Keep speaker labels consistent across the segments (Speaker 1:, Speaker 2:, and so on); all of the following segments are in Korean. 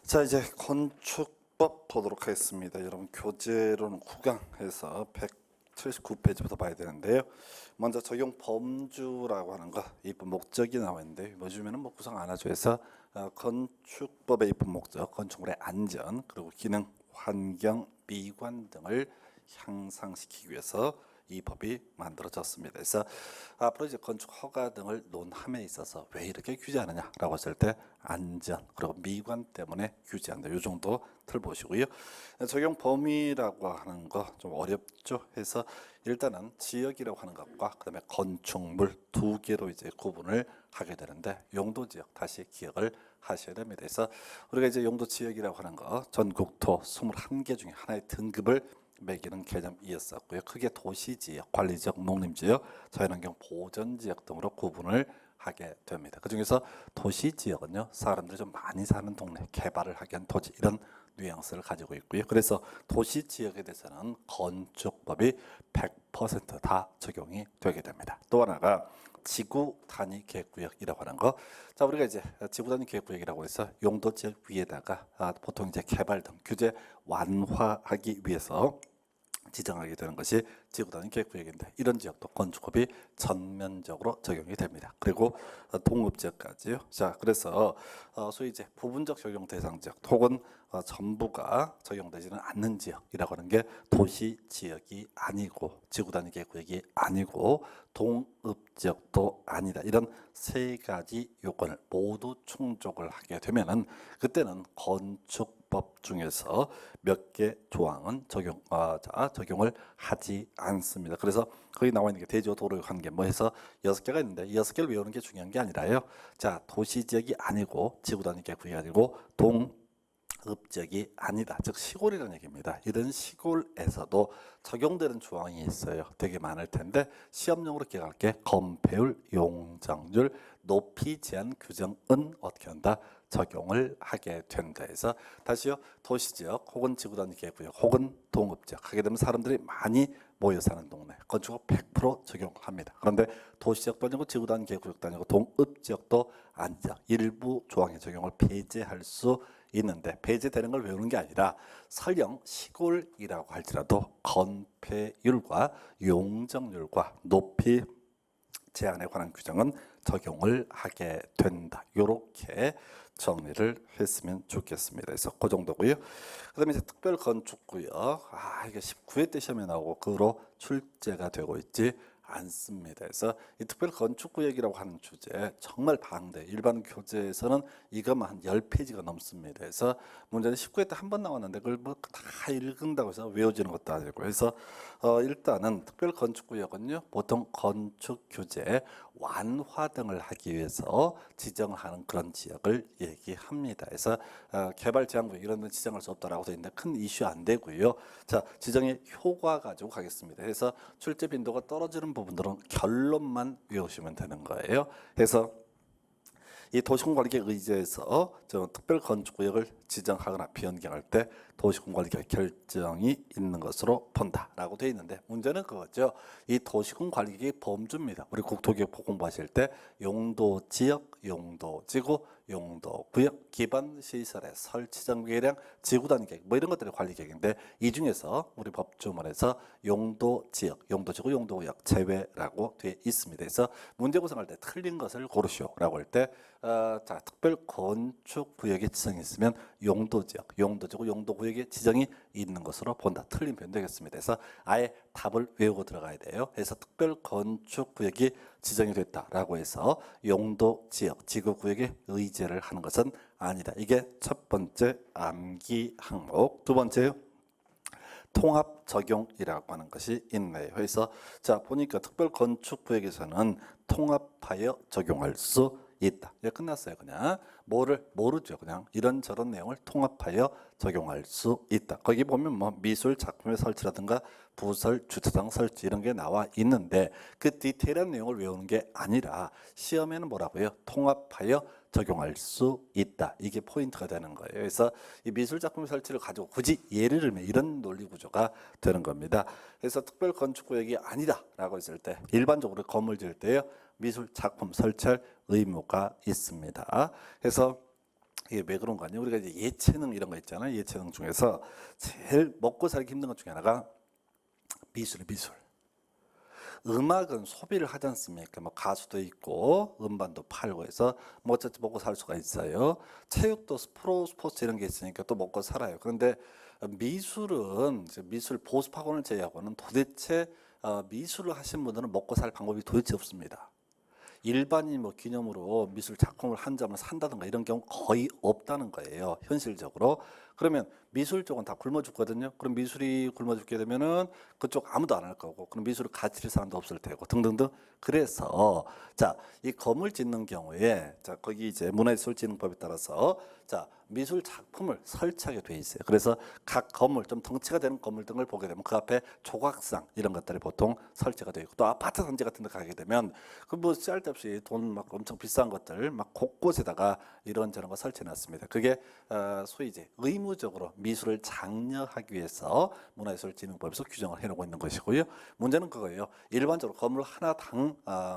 Speaker 1: 자, 이제 건축법 보도록 하겠습니다. 여러분 교재로는 9강에서 179페이지부터 봐야 되는데요. 먼저 적용 범주라고 하는 거 입법 목적이 나와 있는데 요즘에는 뭐 구성 안 하죠. 해서 건축법의 입법 목적, 건축물의 안전 그리고 기능, 환경, 미관 등을 향상시키기 위해서 이 법이 만들어졌습니다. 그래서 앞으로 이제 건축 허가 등을 논함에 있어서 왜 이렇게 규제하느냐라고 했을 때 안전 그리고 미관 때문에 규제한다. 이 정도 틀 보시고요. 적용 범위라고 하는 거 좀 어렵죠. 해서 일단은 지역이라고 하는 것과 그다음에 건축물 두 개로 이제 구분을 하게 되는데 용도 지역 다시 기억을 하셔야 됩니다. 그래서 우리가 이제 용도 지역이라고 하는 거 전국토 21개 중에 하나의 등급을 매기는 개념이었었고요. 크게 도시지역, 관리지역, 농림지역, 자연환경 보전지역 등으로 구분을 하게 됩니다. 그중에서 도시지역은요, 사람들이 좀 많이 사는 동네, 개발을 하기 위한 토지 이런 뉘앙스를 가지고 있고요. 그래서 도시지역에 대해서는 건축법이 100%다 적용이 되게 됩니다. 또 하나가 지구 단위 계획구역이라고 하는 거. 자, 우리가 이제 지구 단위 계획구역이라고 해서 용도 지역 위에다가 보통 이제 개발 등 규제 완화하기 위해서 지정하게 되는 것이 지구 단위 계획구역인데 이런 지역도 건축법이 전면적으로 적용이 됩니다. 그리고 동읍지역까지요. 자, 그래서 소위 이제 부분적 적용 대상 지역 혹은 전부가 적용되지는 않는 지역이라고 하는 게 도시 지역이 아니고 지구 단위 계획구역이 아니고 동읍지역도 아니다. 이런 세 가지 요건을 모두 충족을 하게 되면은 그때는 건축법 중에서 몇 개 조항은 적용을 하지 않습니다. 그래서 거기 나와 있는 게 대지와 도로 관계 뭐 해서 6개가 있는데 6개를 외우는 게 중요한 게 아니라요. 자, 도시 지역이 아니고 지구 단위 계획이 아니고 동읍지역이 아니다. 즉 시골이라는 얘기입니다. 이런 시골에서도 적용되는 조항이 있어요. 되게 많을 텐데 시험용으로 기억할 게 건폐율, 용적률, 높이 제한 규정은 어떻게 한다? 적용을 하게 된다 해서 다시요. 도시지역 혹은 지구단위 계획구역 혹은 동읍지역 하게 되면 사람들이 많이 모여 사는 동네 건축법 100% 적용합니다. 그런데 도시지역도 아니고 지구단위 계획구역도 아니고 동읍지역도 아니죠. 일부 조항의 적용을 배제할 수 있는데 배제되는 걸 외우는 게 아니라 설령 시골이라고 할지라도 건폐율과 용적률과 높이 제한에 관한 규정은 적용을 하게 된다. 이렇게 정리를 했으면 좋겠습니다. 그래서 그 정도고요. 그다음에 이제 특별 건축구역. 이게 19회 때 시험에 나오고 그로 출제가 되고 있지 않습니다. 그래서 이 특별 건축구역이라고 하는 주제 정말 방대. 일반 교재에서는 이것만 한 10페이지가 넘습니다. 그래서 문제는 19회 때 한 번 나왔는데 그걸 뭐 다 읽은다고 해서 외워지는 것도 아니고 그래서 일단은 특별 건축구역은요. 보통 건축 규제 완화 등을 하기 위해서 지정을 하는 그런 지역을 얘기합니다. 그래서 개발 제한구역 이런 데 지정할 수 없다라고 되어 있는데 큰 이슈 안 되고요. 자, 지정의 효과 가지고 가겠습니다. 그래서 출제 빈도가 떨어지는 부분들은 결론만 외우시면 되는 거예요. 그래서 이 도시공관리계획 의제에서 특별 건축구역을 지정하거나 변경할 때 도시공관리계획 결정이 있는 것으로 본다라고 되어 있는데 문제는 그거죠. 이 도시공관리계획 범주입니다. 우리 국토기획부 공부하실 때 용도지역, 용도지구, 용도구역, 기반시설의 설치장 계량, 지구단위계획 뭐 이런 것들이 관리계획인데 이 중에서 우리 법조문에서 용도지역, 용도지구, 용도구역 제외라고 되어 있습니다. 그래서 문제 구성할 때 틀린 것을 고르시오라고 할 때 자, 특별 건축 구역에 지정이 있으면 용도지역, 용도지구, 용도구역에 지정이 있는 것으로 본다. 틀린 표현 되겠습니다. 그래서 아예 답을 외우고 들어가야 돼요. 그래서 특별 건축 구역이 지정이 됐다라고 해서 용도지역, 지구구역에 의제를 하는 것은 아니다. 이게 첫 번째 암기 항목. 두 번째요. 통합 적용이라고 하는 것이 있네요. 그래서 자 보니까 특별 건축 구역에서는 통합하여 적용할 수 있다. 예, 끝났어요. 그냥 뭐를 모르죠. 그냥 이런저런 내용을 통합하여 적용할 수 있다. 거기 보면 뭐 미술 작품의 설치라든가 부설 주차장 설치 이런 게 나와 있는데 그 디테일한 내용을 외우는 게 아니라 시험에는 뭐라고요? 통합하여 적용할 수 있다. 이게 포인트가 되는 거예요. 그래서 이 미술 작품 설치를 가지고 굳이 예를 들면 이런 논리 구조가 되는 겁니다. 그래서 특별 건축 구역이 아니다라고 했을 때 일반적으로 건물 지을 때요 미술 작품 설치할 의무가 있습니다. 그래서 이게 왜 그런 거 아니에요? 우리가 이제 예체능 이런 거 있잖아요. 예체능 중에서 제일 먹고 살기 힘든 것 중에 하나가 미술. 음악은 소비를 하지 않습니까? 뭐 가수도 있고 음반도 팔고 해서 뭐 어쨌든 먹고 살 수가 있어요. 체육도 프로 스포츠 이런 게 있으니까 또 먹고 살아요. 그런데 미술은 이제 미술 보습학원을 제외하고는 도대체 미술을 하신 분들은 먹고 살 방법이 도대체 없습니다. 일반인 뭐 기념으로 미술 작품을 한 점을 산다든가 이런 경우 거의 없다는 거예요. 현실적으로. 그러면 미술 쪽은 다 굶어 죽거든요. 그럼 미술이 굶어 죽게 되면은 그쪽 아무도 안 할 거고, 그럼 미술을 가르칠 사람도 없을 테고 등등등. 그래서 자, 이 건물 짓는 경우에 자, 거기 이제 문화예술진흥법에 따라서 자, 미술 작품을 설치하게 돼 있어요. 그래서 각 건물 좀 덩치가 되는 건물 등을 보게 되면 그 앞에 조각상 이런 것들이 보통 설치가 되어 있고, 또 아파트 단지 같은 데 가게 되면 그 뭐 쓸데없이 돈 막 엄청 비싼 것들 막 곳곳에다가 이런저런 거 설치해 놨습니다. 그게 소위 이제 의무적으로 미술을 장려하기 위해서 문화예술진흥법에서 규정을 해놓고 있는 것이고요. 문제는 그거예요. 일반적으로 건물 하나당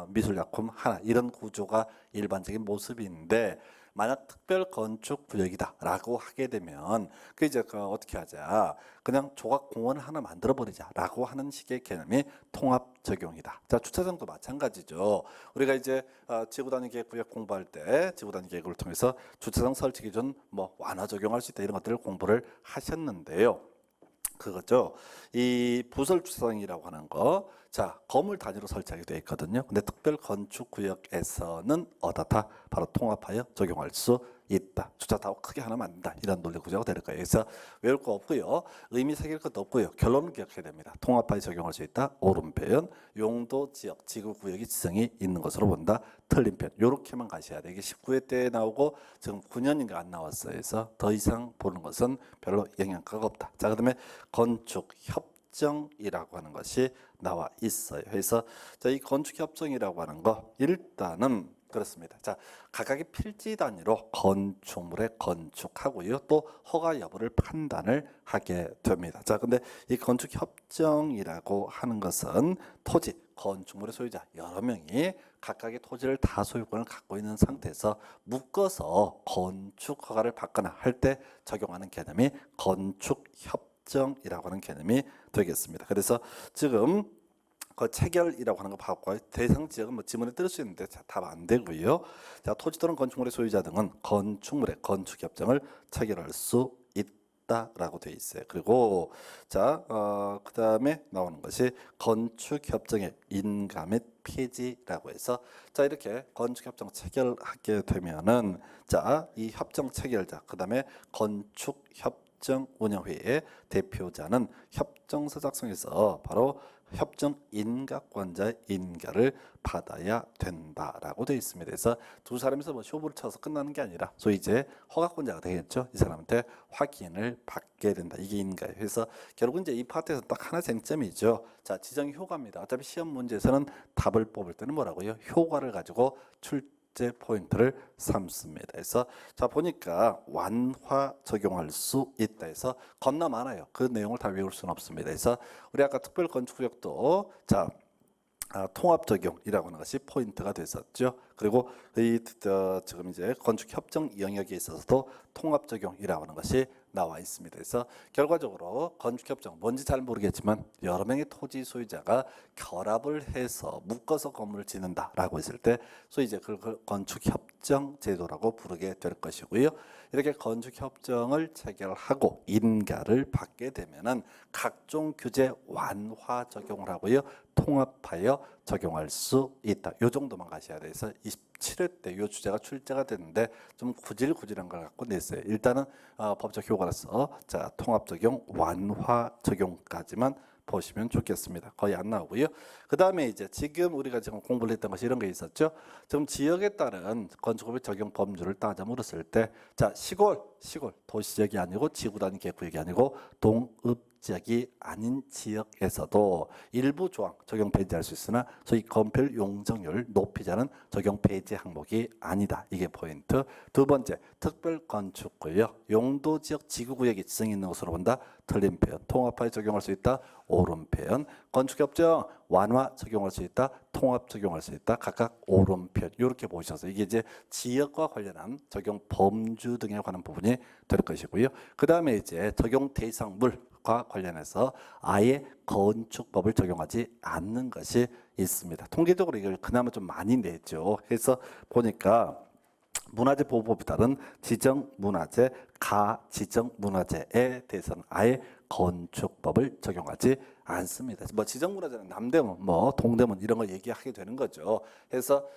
Speaker 1: 미술작품 하나 이런 구조가 일반적인 모습인데, 만약 특별 건축 구역이다라고 하게 되면 그 이제 어떻게 하자, 그냥 조각 공원을 하나 만들어 버리자라고 하는 식의 개념이 통합 적용이다. 자, 주차장도 마찬가지죠. 우리가 이제 지구 단위 계획 구역 공부할 때 지구 단위 계획을 통해서 주차장 설치 기준 뭐 완화 적용할 수 있다 이런 것들을 공부를 하셨는데요. 그거죠. 이 부설 주차장이라고 하는 거, 자, 건물 단위로 설치하게 되어 있거든요. 근데 특별 건축 구역에서는 어떻다? 바로 통합하여 적용할 수 있다. 주차 다 크게 하나 만든다. 이런 논리 구조가 될 거예요. 그래서 외울 거 없고요. 의미 새길 것도 없고요. 결론은 기억해야 됩니다. 통합하여 적용할 수 있다. 옳은 표현. 용도 지역, 지구 구역이 지정이 있는 것으로 본다. 틀린 표현. 요렇게만 가셔야 돼. 이게 19회 때 나오고 지금 9년인가 안 나왔어요. 그래서 더 이상 보는 것은 별로 영향가가 없다. 자, 그다음에 건축 협정이라고 하는 것이 나와 있어요. 그래서 자, 이 건축 협정이라고 하는 거 일단은 그렇습니다. 자, 각각의 필지 단위로 건축물에 건축하고요. 또 허가 여부를 판단을 하게 됩니다. 자, 근데 이 건축 협정이라고 하는 것은 토지, 건축물의 소유자 여러 명이 각각의 토지를 다 소유권을 갖고 있는 상태에서 묶어서 건축 허가를 받거나 할 때 적용하는 개념이 건축 협정이라고 하는 개념이 되겠습니다. 그래서 지금 그 체결이라고 하는 거 봐볼까요? 대상 지역은 뭐 지문에 뜰 수 있는데 답 안 되고요. 자, 토지 또는 건축물의 소유자 등은 건축물의 건축 협정을 체결할 수 있다라고 되어 있어요. 그리고 자, 그다음에 나오는 것이 건축 협정의 인가 및 폐지라고 해서 자, 이렇게 건축 협정 체결하게 되면은 자, 이 협정 체결자 그다음에 건축 협정 운영회의 대표자는 협정서 작성에서 바로 협정 인가권자의 인가를 받아야 된다라고 되어 있습니다. 그래서 두 사람이서 뭐 쇼부를 쳐서 끝나는 게 아니라 소위 이제 허가권자가 되겠죠. 이 사람한테 확인을 받게 된다. 이게 인가예요. 그래서 결국 이제 이 파트에서 딱 하나 쟁점이죠. 자, 지정 효과입니다. 어차피 시험 문제에서는 답을 뽑을 때는 뭐라고요? 효과를 가지고 출제 포인트를 삼습니다. 그래서 자, 보니까 완화 적용할 수 있다 해서 겁나 많아요. 그 내용을 다 외울 수는 없습니다. 그래서 우리 아까 특별 건축구역도 자, 통합 적용이라고 하는 것이 포인트가 됐었죠. 그리고 지금 이제 건축 협정 영역에 있어서도 통합 적용이라고 하는 것이 나와 있습니다. 그래서 결과적으로 건축 협정 뭔지 잘 모르겠지만 여러 명의 토지 소유자가 결합을 해서 묶어서 건물을 짓는다라고 했을 때 소위 이제 그걸 건축 협정 제도라고 부르게 될 것이고요. 이렇게 건축 협정을 체결하고 인가를 받게 되면은 각종 규제 완화 적용을 하고요. 통합하여 적용할 수 있다. 요 정도만 가셔야 돼서 27회 때 요 주제가 출제가 됐는데 좀 구질구질한 걸 갖고 냈어요. 일단은 법적 효과로서 자, 통합 적용, 완화 적용까지만 보시면 좋겠습니다. 거의 안 나오고요. 그 다음에 이제 지금 우리가 지금 공부를 했던 것이 이런 게 있었죠. 지금 지역에 따른 건축법의 적용 범주를 따져 물었을 때, 자, 시골, 도시 지역이 아니고 지구 단위 계획구역이 아니고 동읍 지역이 아닌 지역에서도 일부 조항 적용 폐지할 수 있으나 소위 건폐율 용적률 높이자는 적용 폐지 항목이 아니다. 이게 포인트. 두 번째, 특별 건축구역 용도 지역 지구 구역이 지정이 있는 것으로 본다. 틀린 표현. 통합하여 적용할 수 있다. 옳은 표현. 건축협정 완화 적용할 수 있다, 통합 적용할 수 있다. 각각 오른편 이렇게 보셔서 이게 이제 지역과 관련한 적용 범주 등에 관한 부분이 될 것이고요. 그 다음에 이제 적용 대상물과 관련해서 아예 건축법을 적용하지 않는 것이 있습니다. 통계적으로 이걸 그나마 좀 많이 내죠. 해서 보니까 문화재 보호법에 따른 지정문화재, 가지정문화재에 대해서는 아예 건축법을 적용하지 않습니다. 뭐 지정문화재는 남대문, 뭐 동대문 이런 거 얘기하게 되는 거죠. 그래서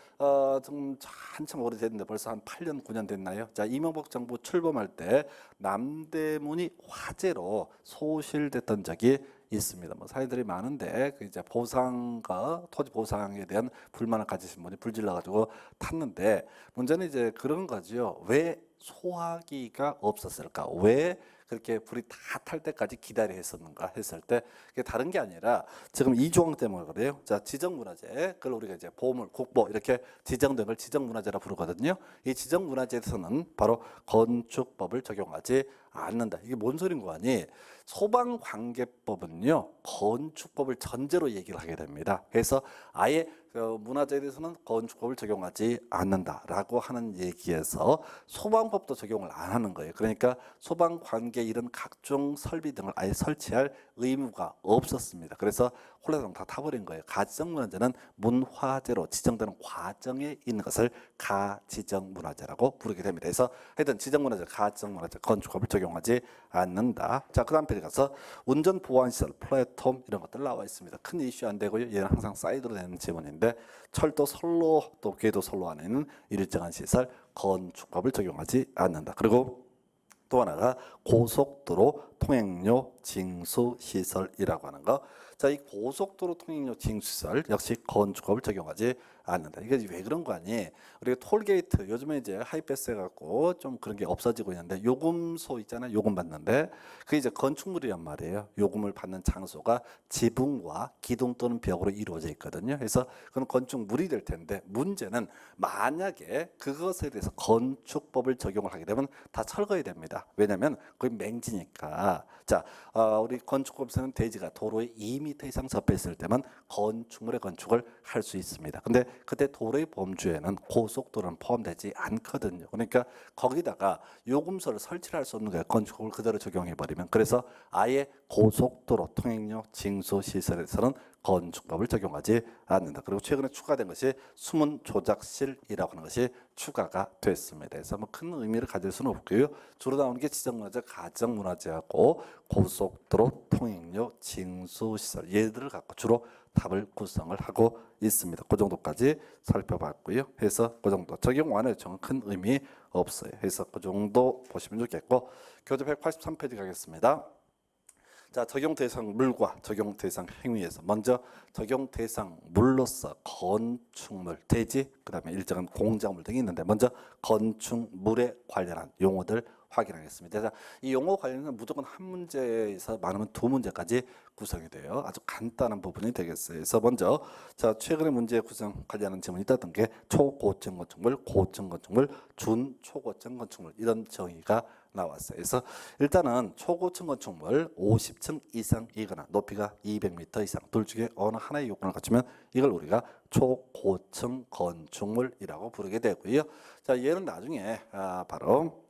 Speaker 1: 좀 한참 오래됐는데 벌써 한 8년, 9년 됐나요? 자, 이명박 정부 출범할 때 남대문이 화재로 소실됐던 적이 있습니다. 뭐 사례들이 많은데 그 이제 보상과 토지 보상에 대한 불만을 가지신 분이 불질러 가지고 탔는데 문제는 이제 그런 거죠. 왜 소화기가 없었을까? 왜 그렇게 불이 다 탈 때까지 기다려 했었는가 했을 때 그게 다른 게 아니라 지금 이 조항 때문에 그래요. 자, 지정문화재 그걸 우리가 이제 보물, 국보 이렇게 지정된 걸 지정문화재라 부르거든요. 이 지정문화재에서는 바로 건축법을 적용하지 않는다. 이게 뭔 소린 거 아니? 소방관계법은요 건축법을 전제로 얘기를 하게 됩니다. 그래서 아예 문화재에 대해서는 건축법을 적용하지 않는다라고 하는 얘기에서 소방법도 적용을 안 하는 거예요. 그러니까 소방관계 이런 각종 설비 등을 아예 설치할 의무가 없었습니다. 그래서 홀라당 다 타버린 거예요. 가지정문화재는 문화재로 지정되는 과정에 있는 것을 가지정문화재라고 부르게 됩니다. 그래서 하여튼 지정문화재, 가지정문화재, 건축법을 적용하지 않는다. 자, 그 다음 페이지 가서 운전 보안시설, 플랫폼 이런 것들 나와 있습니다. 큰 이슈 안 되고요. 얘는 항상 사이드로 되는 지문인데 철도 선로 또 궤도 선로 안에 있는 일정한 시설, 건축법을 적용하지 않는다. 그리고 또 하나가 고속도로 통행료 징수 시설이라고 하는 거. 자, 이 고속도로 통행료 징수 시설 역시 건축법을 적용하지 않는다. 이게 왜 그런 거 아니? 우리가 톨게이트 요즘에 이제 하이패스 해갖고 좀 그런 게 없어지고 있는데 요금소 있잖아요. 요금 받는데 그게 이제 건축물이란 말이에요. 요금을 받는 장소가 지붕과 기둥 또는 벽으로 이루어져 있거든요. 그래서 그건 건축물이 될 텐데 문제는 만약에 그것에 대해서 건축법을 적용을 하게 되면 다 철거해야 됩니다. 왜냐하면 거기 맹지니까. 자, 우리 건축법에서는 대지가 도로에 2m 이상 접해 있을 때만 건축물의 건축을 할 수 있습니다. 근데 그때 도로의 범주에는 고속도로는 포함되지 않거든요. 그러니까 거기다가 요금소를 설치를 할 수 없는 거예요. 건축법을 그대로 적용해 버리면. 그래서 아예 고속도로 통행료 징수 시설에서는 건축법을 적용하지 않는다. 그리고 최근에 추가된 것이 수문 조작실이라고 하는 것이 추가가 됐습니다. 그래서 뭐 큰 의미를 가질 수는 없고요. 주로 나오는 게 지정문화재, 가정문화재하고 고속도로 통행료 징수 시설 얘들을 갖고 주로 답을 구성을 하고 있습니다. 그 정도까지 살펴봤고요. 해서 그 정도 적용 완화 요청은 큰 의미 없어요. 해서 그 정도 보시면 좋겠고 교재 183페이지 가겠습니다. 자, 적용 대상 물과 적용 대상 행위에서 먼저 적용 대상 물로서 건축물, 대지, 그다음에 일정한 공작물 등이 있는데 먼저 건축물에 관련한 용어들 확인하겠습니다. 자, 이 용어 관련해서 무조건 한 문제에서 많으면 두 문제까지 구성이 돼요. 아주 간단한 부분이 되겠어요. 그래서 먼저 자, 최근에 문제 구성 관련한 질문이 있었던 게 초고층 건축물, 고층 건축물, 준초고층 건축물 이런 정의가 나왔어요. 그래서 일단은 초고층 건축물 50층 이상이거나 높이가 200m 이상 둘 중에 어느 하나의 요건을 갖추면 이걸 우리가 초고층 건축물이라고 부르게 되고요. 자, 얘는 나중에 바로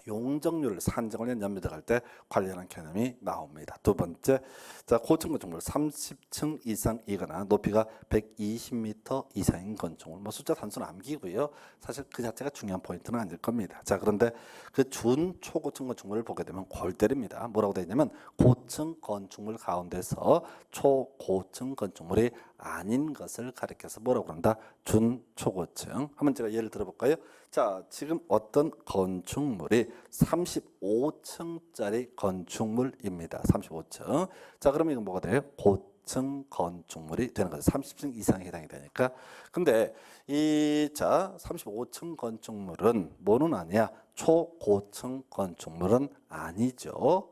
Speaker 1: 용적률 산정을 위한 연매도 할 때 관련한 개념이 나옵니다. 두 번째, 자, 고층 건축물 30층 이상이거나 높이가 120m 이상인 건축물. 뭐 숫자 단순 암기고요. 사실 그 자체가 중요한 포인트는 아닐 겁니다. 자, 그런데 그 준초고층 건축물을 보게 되면 골 때립니다. 뭐라고 되어 있냐면 고층 건축물 가운데서 초고층 건축물이 아닌 것을 가리켜서 뭐라고 한다? 준초고층. 한번 제가 예를 들어볼까요? 자, 지금 어떤 건축물이 35층짜리 건축물입니다. 35층. 자, 그러면 이건 뭐가 돼요? 고층 건축물이 되는 거죠. 30층 이상에 해당이 되니까. 근데 이, 자, 35층 건축물은 뭐는 아니야? 초고층 건축물은 아니죠.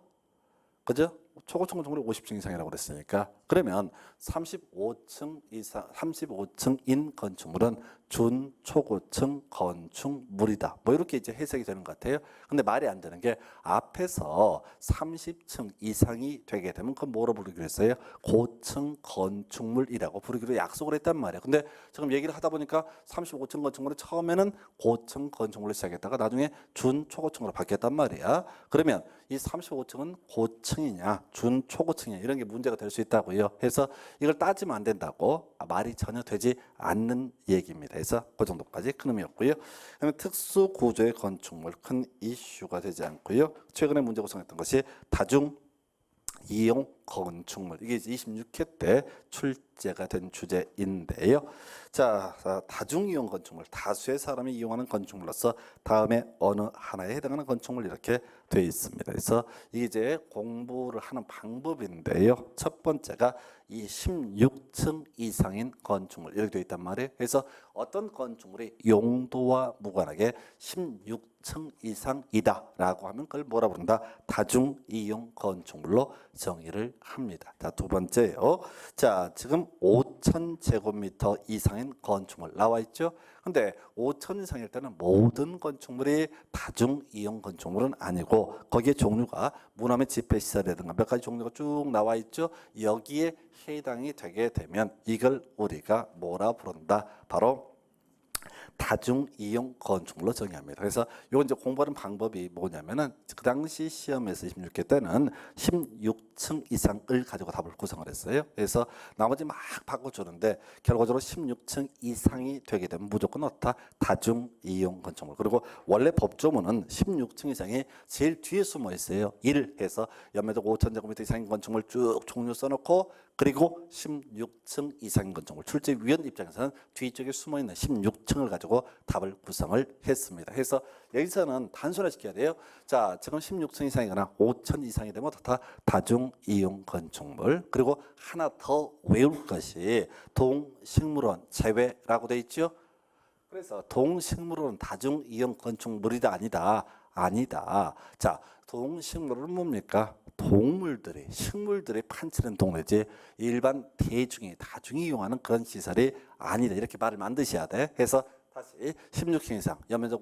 Speaker 1: 그죠? 초고층 건축물이 50층 이상이라고 그랬으니까 그러면 35층 이상 35층인 건축물은 준초고층 건축물이다. 뭐 이렇게 이제 해석이 되는 것 같아요. 근데 말이 안 되는 게 앞에서 30층 이상이 되게 되면 그건 뭐로 부르기로 했어요? 고층 건축물이라고 부르기로 약속을 했단 말이에요. 근데 지금 얘기를 하다 보니까 35층 건축물은 처음에는 고층 건축물로 시작했다가 나중에 준초고층으로 바뀌었단 말이야. 그러면 이 35층은 고층이냐 준초고층이냐 이런 게 문제가 될 수 있다고요. 해서 이걸 따지면 안 된다고 말이 전혀 되지 않는 얘기입니다. 그래서 그 정도까지 큰 의미였고요. 그다음에 특수 구조의 건축물 큰 이슈가 되지 않고요. 최근에 문제 구성했던 것이 다중 이용 건축물 이게 26회 때 출제가 된 주제인데요. 자, 다중 이용 건축물 다수의 사람이 이용하는 건축물로서 다음에 어느 하나에 해당하는 건축물 이렇게 되어 있습니다. 그래서 이게 이제 공부를 하는 방법인데요. 첫 번째가 이 16층 이상인 건축물 이렇게 되어 있단 말이에요. 그래서 어떤 건축물이 용도와 무관하게 16층 이상이다라고 하면 그걸 뭐라 부른다? 다중 이용 건축물로 정의를 합니다. 자, 두 번째요. 자, 지금 5,000제곱미터 이상인 건축물 나와 있죠. 근데 5,000 이상일 때는 모든 건축물이 다중 이용 건축물은 아니고 거기에 종류가 문화및 집회시설이라든가 몇 가지 종류가 쭉 나와 있죠. 여기에 해당이 되게 되면 이걸 우리가 뭐라 부른다? 바로 다중 이용 건축물로 정의합니다. 그래서 이건 이제 공부하는 방법이 뭐냐면은 그 당시 시험에서 26회 때는 16층 이상을 가지고 답을 구성을 했어요. 그래서 나머지 막 바꿔주는데 결과적으로 16층 이상이 되게 되면 무조건 어떻다? 다중 이용 건축물. 그리고 원래 법조문은 16층 이상이 제일 뒤에 숨어 있어요. 1 해서 연면적 5,000제곱미터 이상인 건축물 쭉 종류 써놓고 그리고 16층 이상인 건축물 출제위원 입장에서는 뒤쪽에 숨어있는 16층을 가지고 답을 구성을 했습니다. 그래서 여기서는 단순화시켜야 돼요. 자, 지금 16층 이상이거나 5천 이상이 되면 다 다중 이용 건축물. 그리고 하나 더 외울 것이 동식물원 제외라고 돼 있죠. 그래서 동식물원은 다중 이용 건축물이다 아니다. 자, 동식물은 뭡니까? 동물들이 식물들이 판치는 동네지 일반 대중이 다중이 이용하는 그런 시설이 아니다 이렇게 말을 만드셔야 돼. 해서 다시 16층 이상 연면적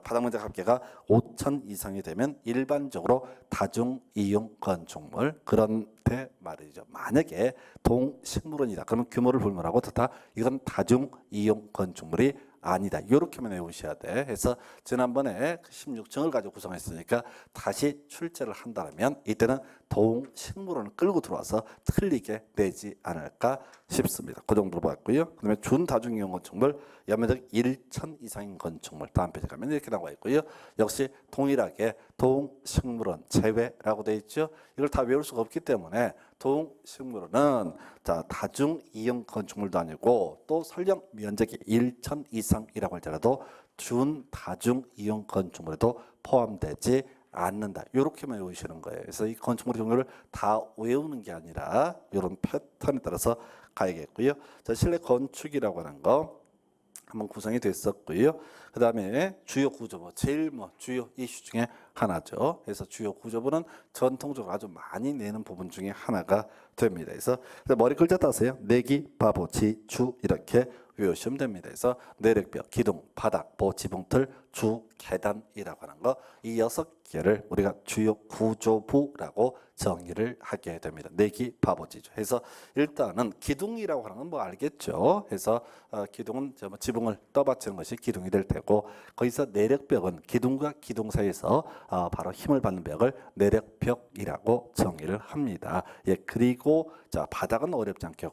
Speaker 1: 바닥 면적 합계가 5천 이상이 되면 일반적으로 다중 이용 건축물. 그런데 말이죠. 만약에 동식물원이다 그러면 규모를 불문하고 다 이건 다중 이용 건축물이 아니다. 이렇게만 외우셔야 돼. 해서 지난번에 16층을 가지고 구성했으니까 다시 출제를 한다면 이때는 동식물원을 끌고 들어와서 틀리게 내지 않을까 싶습니다. 그 정도로 봤고요. 그다음에 준다중이용 건축물 연면적 1천 이상인 건축물 다음 페이지 가면 이렇게 나와 있고요. 역시 동일하게 동식물원 제외라고 되어 있죠. 이걸 다 외울 수가 없기 때문에 동식물원은 자 다중 이용 건축물도 아니고 또 설령 면적이 1천 이상이라고 할지라도 준다중 이용 건축물에도 포함되지 않는다. 이렇게만 외우시는 거예요. 그래서 이 건축물의 종류를 다 외우는 게 아니라 이런 패턴에 따라서 가야겠고요. 자, 실내 건축이라고 하는 거 한번 구성이 됐었고요. 그 다음에 주요 구조부 제일 주요 이슈 중에 하나죠. 그래서 주요 구조부는 전통적으로 아주 많이 내는 부분 중에 하나가 됩니다. 그래서 머리 글자 따세요. 내기, 바보, 지, 주 이렇게 외우시면 됩니다. 그래서 내력벽, 기둥, 바닥, 보, 지붕틀, 주, 계단이라고 하는 거 이 6개를 우리가 주요 구조부라고 정의를 하게 됩니다. 내기, 바보지죠. 해서 일단은 기둥이라고 하는 건 뭐 알겠죠. 해서 기둥은 지붕을 떠받치는 것이 기둥이 될 테고 거기서 내력벽은 기둥과 기둥 사이에서 바로 힘을 받는 벽을 내력벽이라고 정의를 합니다. 예, 그리고 자 바닥은 어렵지 않게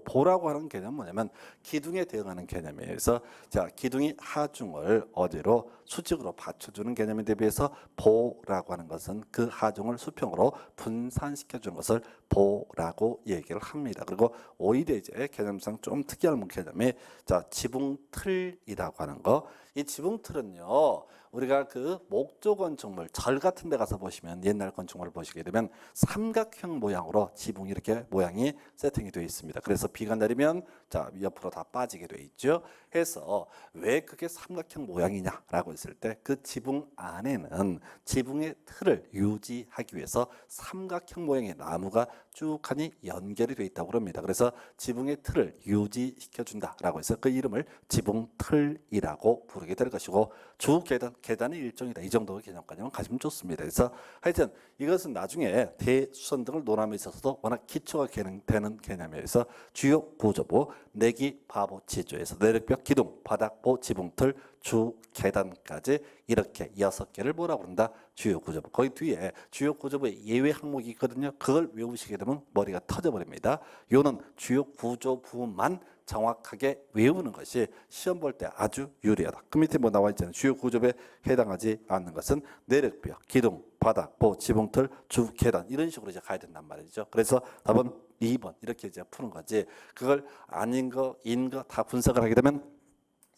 Speaker 1: 보라고 하는 개념은 뭐냐면 기둥에 대응하는 개념이에요. 그래서 자 기둥이 하중을 어디로 수직으로 받쳐주는 개념에 대비해서 보라고 하는 것은 그 하중을 수평으로 분산시켜 주는 것을 보라고 얘기를 합니다. 그리고 오히려 이제 개념상 좀 특이한 개념이 자 지붕틀이라고 하는 거 이 지붕틀은요, 우리가 그 목조 건축물, 절 같은 데 가서 보시면 옛날 건축물을 보시게 되면 삼각형 모양으로 지붕이 이렇게 모양이 세팅이 되어 있습니다. 그래서 비가 내리면 자, 옆으로 다 빠지게 되어 있죠. 해서 왜 그게 삼각형 모양이냐라고 했을 때 그 지붕 안에는 지붕의 틀을 유지하기 위해서 삼각형 모양의 나무가 쭉하니 연결이 되어 있다고 합니다. 그래서 지붕의 틀을 유지시켜 준다라고 해서 그 이름을 지붕틀이라고 부르게 될 것이고, 주 계단의 일종이다, 이 정도 개념까지만 가지면 좋습니다. 그래서 하여튼 이것은 나중에 대수선 등을 논함에 있어서도 워낙 기초가 되는 개념이어서 주요 구조부, 내기, 바보, 지조에서 내력벽, 기둥, 바닥보, 지붕틀, 주 계단까지 이렇게 6개를 뭐라고 부른다? 주요 구조부. 거기 뒤에 주요 구조부의 예외 항목이 있거든요. 그걸 외우시게 되면 머리가 터져버립니다. 요는 주요 구조부만 정확하게 외우는 것이 시험 볼 때 아주 유리하다. 그 밑에 뭐 나와 있잖아요. 주요 구조부에 해당하지 않는 것은 내력벽, 기둥, 바닥, 보, 지붕틀, 주, 계단 이런 식으로 이제 가야 된단 말이죠. 그래서 답은 2번 이렇게 이제 푸는 거지. 그걸 아닌 거, 인 거 다 분석을 하게 되면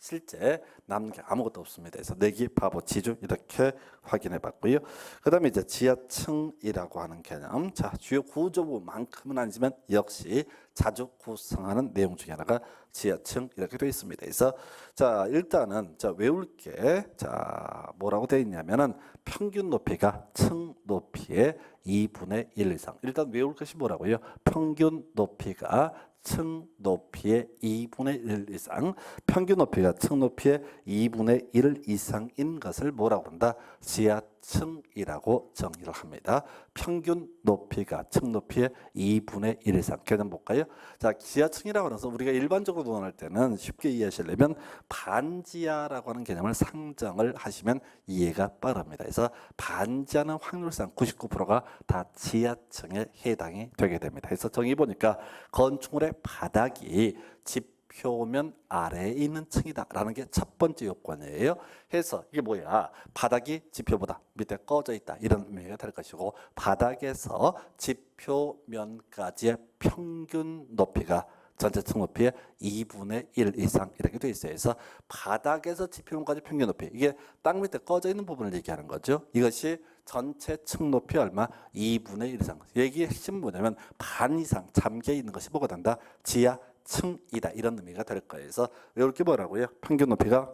Speaker 1: 실제 남는 게 아무것도 없습니다. 그래서 내기, 바보, 지주 이렇게 확인해 봤고요. 그 다음에 이제 지하층이라고 하는 개념. 자, 주요 구조부만큼은 아니지만 역시 자주 구성하는 내용 중에 하나가 지하층 이렇게 되어 있습니다. 그래서 자, 일단은 자, 외울 게 자, 뭐라고 되어 있냐면은 평균 높이가 층 높이의 2분의 1 이상. 일단 외울 것이 뭐라고요? 평균 높이가 층 높이의 2분의 1 이상, 평균 높이가 층 높이의 2분의 1 이상인 것을 뭐라고 한다? 지하층이라고 정의를 합니다. 평균 높이가 층 높이의 2분의 1 이상. 개념 볼까요? 자, 지하층이라고 해서 우리가 일반적으로 논할 때는 쉽게 이해하시려면 반지하라고 하는 개념을 상정을 하시면 이해가 빠릅니다. 그래서 반지하는 확률상 99%가 다 지하층에 해당이 되게 됩니다. 그래서 정의 보니까 건축물의 바닥이 집 표면 아래에 있는 층이다라는 게 첫 번째 요건이에요. 해서 이게 뭐야? 바닥이 지표보다 밑에 꺼져 있다, 이런 의미가 될 것이고, 바닥에서 지표면까지의 평균 높이가 전체 층 높이의 2분의 1 이상 이렇게 되어 있어요. 그래서 바닥에서 지표면까지 평균 높이, 이게 땅 밑에 꺼져 있는 부분을 얘기하는 거죠. 이것이 전체 층 높이 얼마? 2분의 1 이상. 얘기의 핵심은 뭐냐면 반 이상 잠겨 있는 것이 뭐가 된다? 지하층이다, 이런 의미가 될 거예요. 그래서 이렇게 뭐라고요? 평균 높이가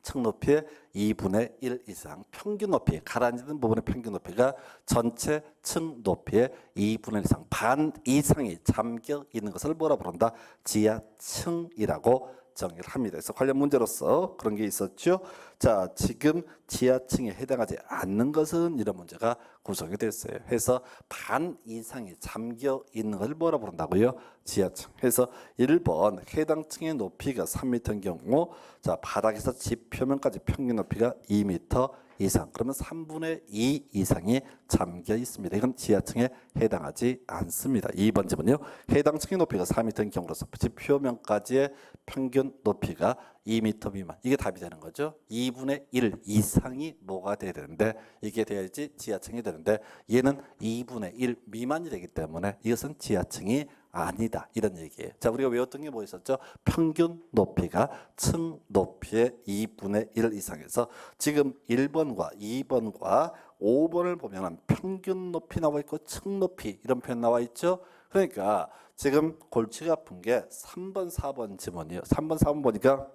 Speaker 1: 층 높이의 2분의 1 이상, 평균 높이, 가라앉는 부분의 평균 높이가 전체 층 높이의 2분의 1 이상, 반 이상이 잠겨 있는 것을 뭐라 부른다? 지하층이라고 정의를 합니다. 그래서 관련 문제로서 그런 게 있었죠. 자, 지금 지하층에 해당하지 않는 것은 이런 문제가 구성이 됐어요. 해서 반 이상이 잠겨 있는 것을 뭐라 부른다고요? 지하층. 해서 1번 해당 층의 높이가 3m인 경우, 자, 바닥에서 집 표면까지 평균 높이가 2m 이상, 그러면 3분의 2 이상이 잠겨 있습니다. 이건 지하층에 해당하지 않습니다. 2번 질문요. 해당 층의 높이가 4m인 경우로서 집 표면까지의 평균 높이가 2m 미만. 이게 답이 되는 거죠. 2분의 1 이상이 뭐가 돼야 되는데, 이게 돼야지 지하층이 되는데, 얘는 2분의 1 미만이 되기 때문에 이것은 지하층이 아니다, 이런 얘기예요. 자, 우리가 외웠던 게 뭐 있었죠? 평균 높이가 층 높이의 2분의 1 이상에서 지금 1번과 2번과 5번을 보면 평균 높이 나와 있고 층 높이 이런 표현 나와 있죠. 그러니까 지금 골치가 아픈 게 3번, 4번 지문이에요. 3번, 4번 보니까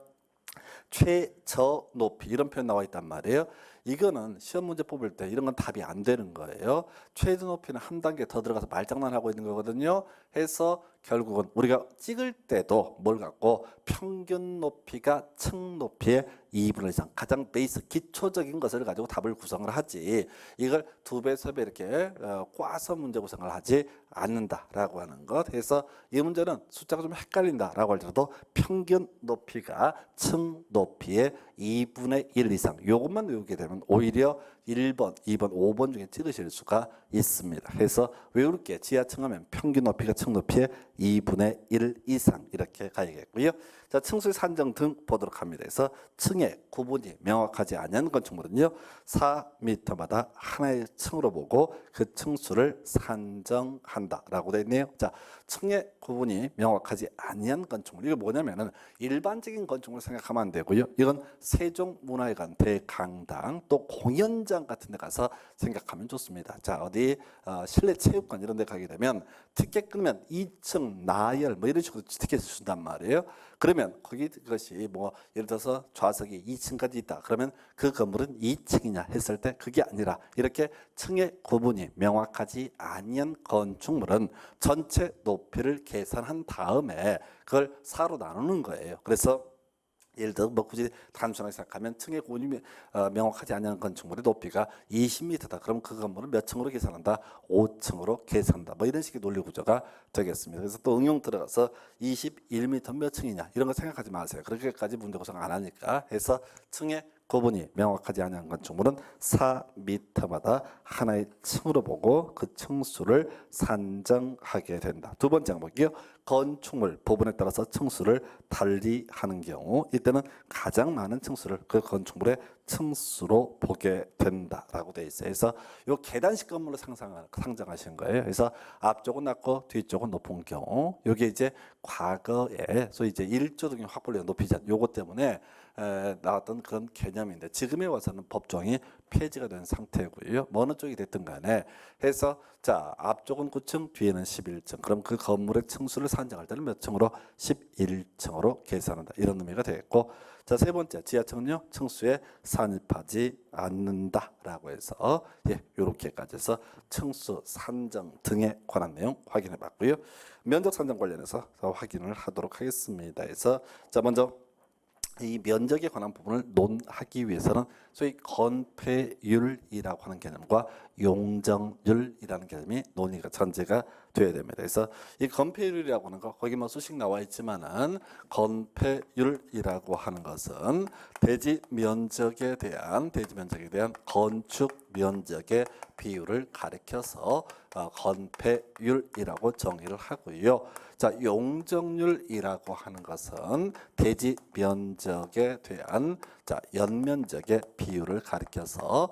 Speaker 1: 최저 높이 이런 표현 나와 있단 말이에요. 이거는 시험 문제 뽑을 때 이런 건 답이 안 되는 거예요. 최저 높이는 한 단계 더 들어가서 말장난하고 있는 거거든요. 해서 결국은 우리가 찍을 때도 뭘 갖고 평균 높이가 층 높이의 2분의 1 이상, 가장 베이스 기초적인 것을 가지고 답을 구성을 하지, 이걸 2배, 3배 이렇게 꽈서 문제 구성을 하지 않는다라고 하는 것. 해서 이 문제는 숫자가 좀 헷갈린다라고 할지라도 평균 높이가 층 높이의 2분의 1 이상, 요것만 외우게 되면 오히려 1번, 2번, 5번 중에 찍으실 수가 있습니다. 그래서 외우게 지하층 하면 평균 높이가 층 높이의 2분의 1 이상 이렇게 가야겠고요. 자, 층수의 산정 등 보도록 합니다. 그래서 층의 구분이 명확하지 않은 건축물은요 4m마다 하나의 층으로 보고 그 층수를 산정한다라고 되어 있네요. 자, 층의 구분이 명확하지 아니한 건축물, 이거 뭐냐면은 일반적인 건축물 생각하면 안 되고요. 이건 세종문화회관 대강당 또 공연장 같은 데 가서 생각하면 좋습니다. 자, 어디 실내 체육관 이런 데 가게 되면 티켓 끊으면 2층 나열 뭐 이런 식으로 티켓을 준단 말이에요. 그러면 거기 그것이 뭐 예를 들어서 좌석이 2층까지 있다 그러면 그 건물은 2층이냐 했을 때 그게 아니라 이렇게 층의 구분이 명확하지 아니한 건축물은 전체 높이를 계산한 다음에 그걸 4로 나누는 거예요. 그래서 예를 들어 뭐 굳이 단순하게 생각하면 층의 구분이 명확하지 않은 건축물의 높이가 20m다. 그럼 그 건물은 몇 층으로 계산한다? 5층으로 계산한다. 뭐 이런 식의 논리 구조가 되겠습니다. 그래서 또 응용 들어가서 21m 몇 층이냐 이런 거 생각하지 마세요. 그렇게까지 문제 구성 안 하니까 해서 층의 구분이 명확하지 않은 건축물은 4m마다 하나의 층으로 보고 그 층수를 산정하게 된다. 두 번째 항목이요. 건축물 부분에 따라서 층수를 달리하는 경우 이때는 가장 많은 층수를 그 건축물의 층수로 보게 된다라고 되어 있어요. 그래서 요 계단식 건물로 상정하신 거예요. 그래서 앞쪽은 낮고 뒤쪽은 높은 경우 이게 이제 과거에 소위 이제 1조 등의 확보를 높이지 않 요것 때문에 나왔던 그런 개념인데 지금에 와서는 법정이 폐지가 된 상태고요. 뭐 어느 쪽이 됐든 간에 해서 자 앞쪽은 9층 뒤에는 11층 그럼 그 건물의 층수를 산정할 때는 몇 층으로 11층으로 계산한다 이런 의미가 되겠고 자 세 번째 지하층은요 층수에 산입하지 않는다라고 해서 이렇게까지 해서 층수 산정 등에 관한 내용 확인해 봤고요. 면적 산정 관련해서 확인을 하도록 하겠습니다. 그래서 자 먼저 이 면적에 관한 부분을 논하기 위해서는 소위 건폐율이라고 하는 개념과 용적률이라는 개념이 논의가 전제가 되어야 됩니다. 그래서 이 건폐율이라고 하는 거 거기 뭐 수식 나와 있지만은 건폐율이라고 하는 것은 대지 면적에 대한 건축 면적의 비율을 가리켜서 건폐율이라고 정의를 하고요. 자, 용적률이라고 하는 것은 대지 면적에 대한 연면적의 비율을 가리켜서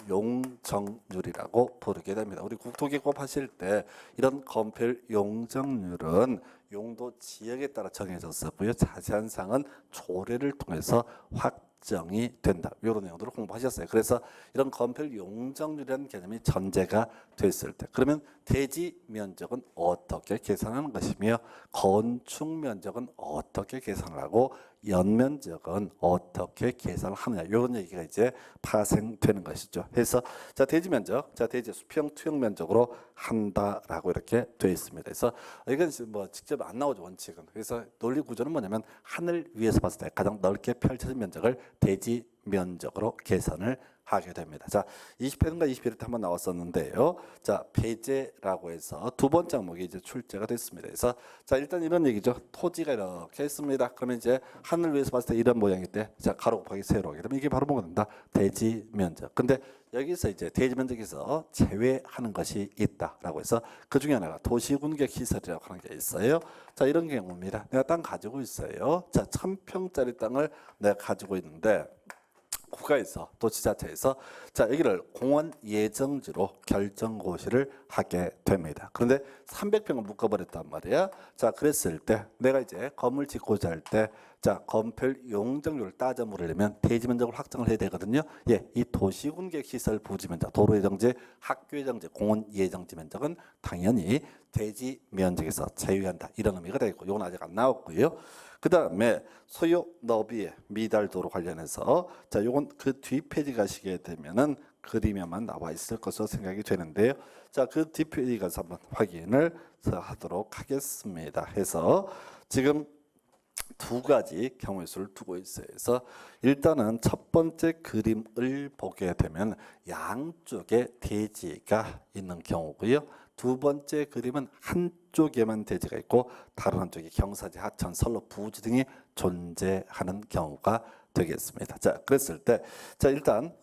Speaker 1: 용적률이라고 부르게 됩니다. 우리 국토기법 하실 때 이런 건폐율 용적률은 용도 지역에 따라 정해졌었고요. 자세한 사항은 조례를 통해서 확정이 된다. 이런 내용들을 공부하셨어요. 그래서 이런 건폐율 용적률이라는 개념이 전제가 됐을 때 그러면 대지 면적은 어떻게 계산하는 것이며 건축 면적은 어떻게 계산을 하고 연면적은 어떻게 계산을 하느냐 이런 얘기가 이제 파생되는 것이죠. 그래서 자 대지 면적, 자 대지 수평 투영 면적으로 한다라고 이렇게 되어 있습니다. 그래서 이건 뭐 직접 안 나오죠 원칙은. 그래서 논리 구조는 뭐냐면 하늘 위에서 봤을 때 가장 넓게 펼쳐진 면적을 대지 면적으로 계산을 하게 됩니다. 자, 20회인가 21회 때 한번 나왔었는데요. 자, 배제라고 해서 두 번째 항목이 이제 출제가 됐습니다. 그래서 자, 일단 이런 얘기죠. 토지가 이렇게 있습니다. 그러면 이제 하늘 위에서 봤을 때 이런 모양일 때, 자, 가로 곱하기 세로. 그러면 이게 바로 뭐가 된다? 대지 면적. 근데 여기서 이제 대지 면적에서 제외하는 것이 있다라고 해서 그 중에 하나가 도시군객 시설이라고 하는 게 있어요. 자, 이런 경우입니다. 내가 땅 가지고 있어요. 자, 1000평짜리 땅을 내가 가지고 있는데 국가에서 또 지자체에서 자 여기를 공원 예정지로 결정고시를 하게 됩니다. 그런데 300평을 묶어버렸단 말이야. 자 그랬을 때 내가 이제 건물 짓고자 할 때 자 건폐율 용적률을 따져 물으려면 대지 면적을 확정을 해야 되거든요. 이 도시군객 시설 부지 면적, 도로 예정지, 학교 예정지, 공원 예정지 면적은 당연히 대지 면적에서 제외한다 이런 의미가 되고 이건 아직 안 나왔고요. 그 다음에 소요 너비의 미달도로 관련해서 자 요건 그 뒷페이지 가시게 되면은 그림에만 나와 있을 것으로 생각이 되는데요. 자 그 뒷페이지 가서 한번 확인을 하도록 하겠습니다. 해서 지금 두 가지 경우의 수를 두고 있어요. 그래서 일단은 첫 번째 그림을 보게 되면 양쪽에 대지가 있는 경우고요. 두 번째 그림은 한쪽에만 대지가 있고 다른 한쪽에 경사지, 하천, 선로, 부지 등이 존재하는 경우가 되겠습니다. 자, 그랬을 때, 자, 일단,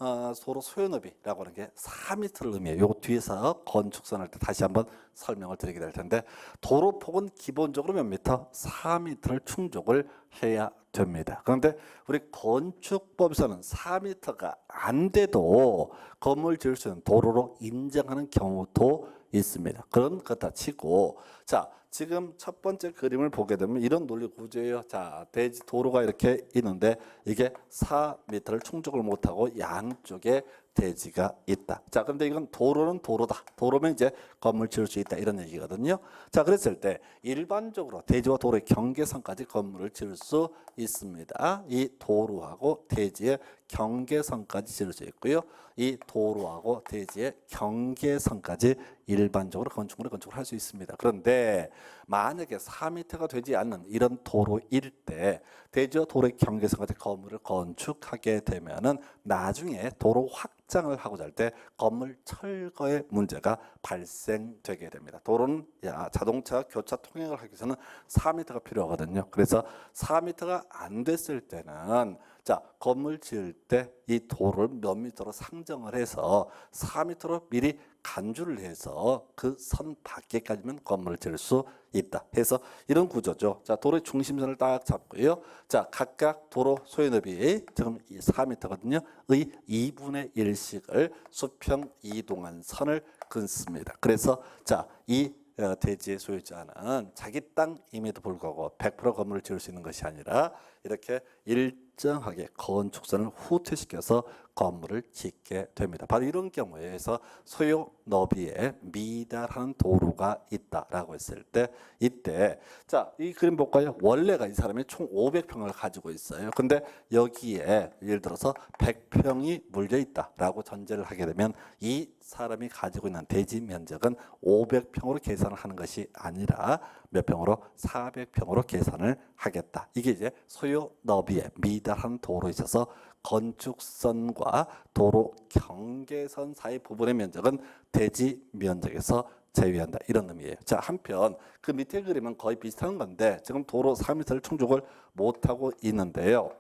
Speaker 1: 도로 소요너비라고 하는 게 4m를 의미해요. 요 뒤에서 건축선 할 때 다시 한번 설명을 드리게 될 텐데, 도로폭은 기본적으로 몇 미터? 4m를 충족을 해야 됩니다. 그런데 우리 건축법에서는 4m가 안 돼도 건물 지을 수 있는 도로로 인정하는 경우도 있습니다. 그런 것 다 치고, 자, 지금 첫 번째 그림을 보게 되면 이런 논리 구조예요. 자, 대지 도로가 이렇게 있는데 이게 4m를 충족을 못하고 양쪽에 대지가 있다. 자, 근데 이건 도로는 도로다. 도로면 이제 건물 지을 수 있다 이런 얘기거든요. 자, 그랬을 때 일반적으로 대지와 도로의 경계선까지 건물을 지을 수 있습니다. 이 도로하고 대지의 경계선까지 지을 수 있고요. 이 도로하고 대지의 경계선까지 일반적으로 건축물을 할 수 있습니다. 그런데 만약에 4m가 되지 않는 이런 도로일 때 대지와 도로의 경계선까지 건물을 건축하게 되면은 나중에 도로 확장을 하고자 할 때 건물 철거의 문제가 발생되게 됩니다. 도로는 자동차 교차 통행을 하기 위해서는 4m가 필요하거든요. 그래서 4m가 안 됐을 때는 자, 건물 지을 때 이 도로를 몇 미터로 상정을 해서 4m로 미리 간주를 해서 그 선 밖에까지만 건물을 지을 수 있다. 해서 이런 구조죠. 자, 도로의 중심선을 딱 잡고요. 자, 각각 도로 소요너비 지금 4m거든요. 의 2분의 1씩을 수평 이동한 선을 긋습니다. 그래서 자, 이 대지의 소유자는 자기 땅임에도 불구하고 100% 건물을 지을 수 있는 것이 아니라 이렇게 일정하게 건축선을 후퇴시켜서 건물을 짓게 됩니다. 바로 이런 경우에서 소요 너비에 미달하는 도로가 있다라고 했을 때 이때 자, 이 그림 볼까요? 원래가 이 사람이 총 500평을 가지고 있어요. 근데 여기에 예를 들어서 100평이 물려 있다라고 전제를 하게 되면 이 사람이 가지고 있는 대지 면적은 500평으로 계산을 하는 것이 아니라 몇 평으로 400평으로 계산을 하겠다. 이게 이제 소요 너비에 미달한 도로에 있어서 건축선과 도로 경계선 사이 부분의 면적은 대지 면적에서 제외한다 이런 의미예요. 자, 한편 그 밑에 그림은 거의 비슷한 건데 지금 도로 4m를 충족을 못하고 있는데요.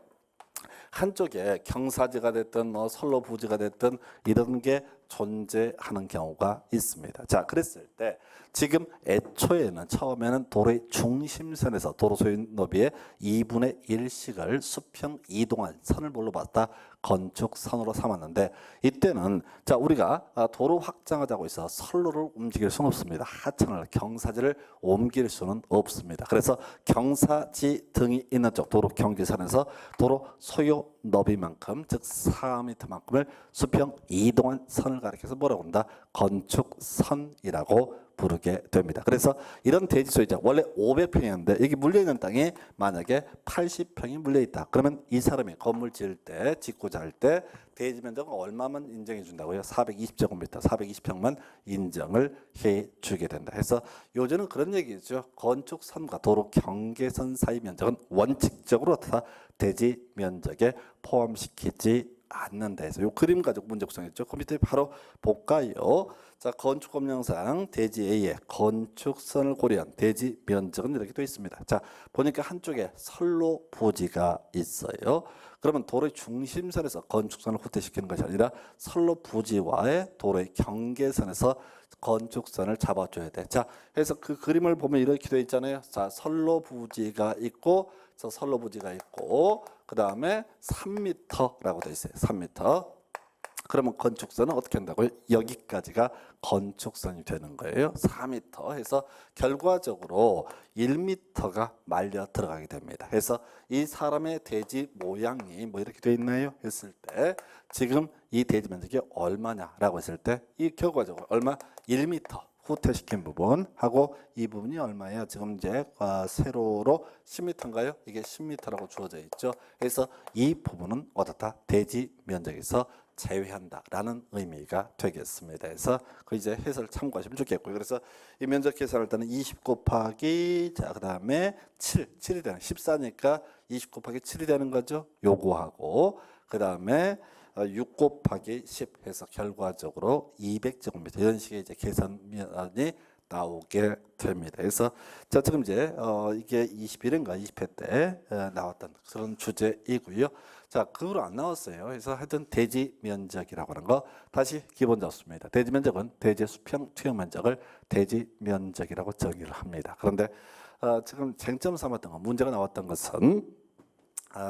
Speaker 1: 한쪽에 경사지가 됐든 뭐 선로 부지가 됐든 이런 게 존재하는 경우가 있습니다. 자, 그랬을 때 지금 애초에는 처음에는 도로의 중심선에서 도로 소유 너비의 2분의 1씩을 수평 이동한 선을 뭘로 봤다? 건축선으로 삼았는데 이때는 자, 우리가 도로 확장하자고 해서 선로를 움직일 수는 없습니다. 하천을 경사지를 옮길 수는 없습니다. 그래서 경사지 등이 있는 쪽 도로 경계선에서 도로 소요 너비만큼 즉 4m만큼을 수평 이동한 선을 가리켜서 뭐라고 한다? 건축선이라고 부르게 됩니다. 그래서 이런 대지 소유자 원래 500평이었는데 여기 물려있는 땅이 만약에 80평이 물려있다. 그러면 이 사람이 건물 지을 때 짓고자 할 때 대지 면적은 얼마만 인정해 준다고요? 420제곱미터 420평만 인정을 해 주게 된다. 해서 요즘은 그런 얘기죠. 건축선과 도로 경계선 사이 면적은 원칙적으로 다 대지 면적에 포함시키지 않는다 해서 요 그림 가지고 문제 구성했죠. 컴퓨터에 바로 볼까요? 자, 건축법령상 대지 A의 건축선을 고려한 대지 면적은 이렇게 되어 있습니다. 자, 보니까 한쪽에 선로 부지가 있어요. 그러면 도로의 중심선에서 건축선을 후퇴시키는 것이 아니라 선로 부지와의 도로의 경계선에서 건축선을 잡아줘야 돼. 자, 그래서 그 그림을 보면 이렇게 되어 있잖아요. 자, 선로 부지가 있고 저 선로 부지가 있고 그 다음에 3m라고 되어 있어요. 3m. 그러면 건축선은 어떻게 한다고요? 여기까지가 건축선이 되는 거예요. 4m 해서 결과적으로 1m가 말려 들어가게 됩니다. 그래서 이 사람의 대지 모양이 뭐 이렇게 되어 있나요? 했을 때 지금 이 대지 면적이 얼마냐라고 했을 때 이 결과적으로 얼마? 1m. 후퇴시킨 부분하고 이 부분이 얼마예요? 지금 이제 세로로 10m인가요? 이게 10m라고 주어져 있죠. 그래서 이 부분은 어떻다? 대지 면적에서 제외한다라는 의미가 되겠습니다. 그래서 그 이제 해설 참고하시면 좋겠고요. 그래서 이 면적 계산할 때는 20 곱하기 자 그다음에 7이 되는 14니까 20 곱하기 7이 되는 거죠. 요거하고 그다음에 6 곱하기 10 해서 결과적으로 200제곱미터 이런 식의 이제 계산이 나오게 됩니다. 그래서 자 지금 이제 이게 21회인가 20회 때 나왔던 그런 주제이고요. 자 그거로 안 나왔어요. 그래서 하여튼 대지 면적이라고 하는 거 다시 기본 잡습니다. 대지 면적은 대지 수평 투영 면적을 대지 면적이라고 정의를 합니다. 그런데 지금 쟁점 삼았던 거 문제가 나왔던 것은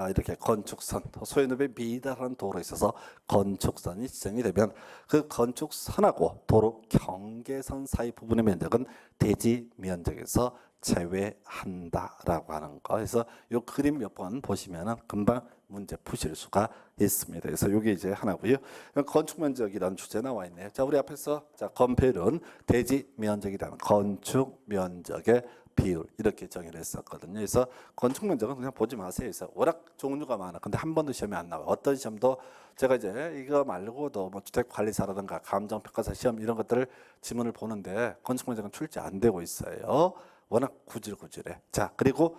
Speaker 1: 이렇게 건축선, 소유업에 미달하는 도로에 있어서 건축선이 지정이 되면 그 건축선하고 도로 경계선 사이 부분의 면적은 대지 면적에서 제외한다라고 하는 거. 그래서 이 그림 몇 번 보시면은 금방 문제 푸실 수가 있습니다. 그래서 이게 이제 하나고요. 건축 면적이라는 주제 나와 있네요. 자, 우리 앞에서 자 건폐율은 대지 면적이라는 건축 면적의 비율 이렇게 정의를 했었거든요. 그래서 건축 면적은 그냥 보지 마세요. 그래서 워낙 종류가 많아. 근데 한 번도 시험에 안 나와요. 어떤 시험도 제가 이제 이거 말고도 뭐 주택관리사라든가 감정평가사 시험 이런 것들을 지문을 보는데 건축 면적은 출제 안 되고 있어요. 워낙 구질구질해. 자 그리고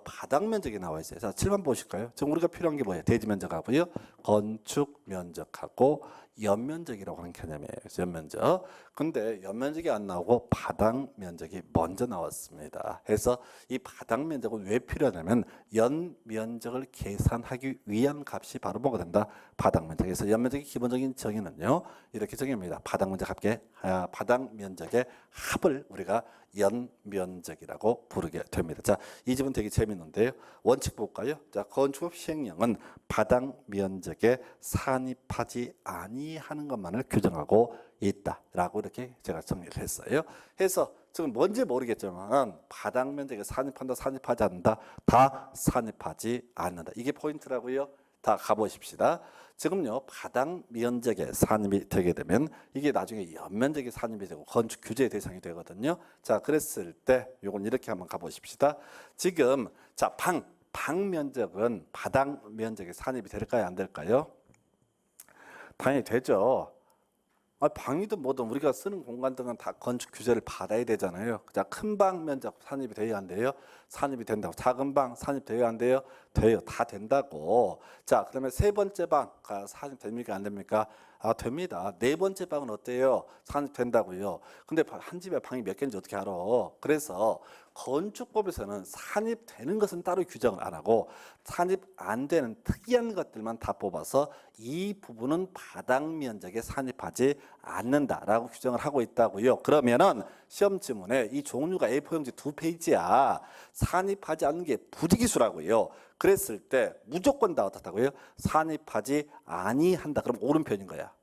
Speaker 1: 바닥 면적이 나와 있어요. 자 7번 보실까요? 지금 우리가 필요한 게 뭐예요? 대지 면적하고요. 건축 면적하고 연면적이라고 하는 개념이에요. 연면적. 근데 연면적이 안 나오고 바닥 면적이 먼저 나왔습니다. 그래서 이 바닥 면적은 왜 필요하냐면 연면적을 계산하기 위한 값이 바로 뭐가 된다? 바닥 면적. 그래서 연면적의 기본적인 정의는요. 이렇게 정의합니다. 바닥 면적 합계, 바닥 면적의 합을 우리가 연면적이라고 부르게 됩니다. 자, 이 집은 되게 재밌는데요. 원칙 볼까요? 자, 건축업 시행령은 바닥 면적에 산입하지 아니하는 것만을 규정하고 있다라고 이렇게 제가 정리를 했어요. 해서 지금 뭔지 모르겠지만 바닥 면적에 산입한다, 산입하지 않는다, 다 산입하지 않는다. 이게 포인트라고요. 다 가보십시다. 지금요 바닥 면적에 산입이 되게 되면 이게 나중에 연면적에 산입이 되고 건축 규제 대상이 되거든요. 자 그랬을 때 요건 이렇게 한번 가보십시다. 지금 자 방 면적은 바닥 면적에 산입이 될까요 안 될까요? 당연히 되죠. 방이든 뭐든 우리가 쓰는 공간 등은 다 건축 규제를 받아야 되잖아요. 자, 큰 방 면적 산입이 돼야 안 돼요? 산입이 된다고. 작은 방 산입돼야 안 돼요? 돼요. 다 된다고. 자, 그다음에 세 번째 방 산입됩니까? 안 됩니까? 됩니다. 네 번째 방은 어때요? 산입된다고요. 근데 한 집에 방이 몇 개인지 어떻게 알아? 그래서 건축법에서는 산입되는 것은 따로 규정을 안 하고 산입 안 되는 특이한 것들만 다 뽑아서 이 부분은 바닥 면적에 산입하지 않는다라고 규정을 하고 있다고요. 그러면은 시험 지문에 이 종류가 A4 용지 2페이지야. 산입하지 않는 게 부지기수라고요. 그랬을 때 무조건 다 어떻다고요? 산입하지 아니한다. 그럼 오른편인 거야.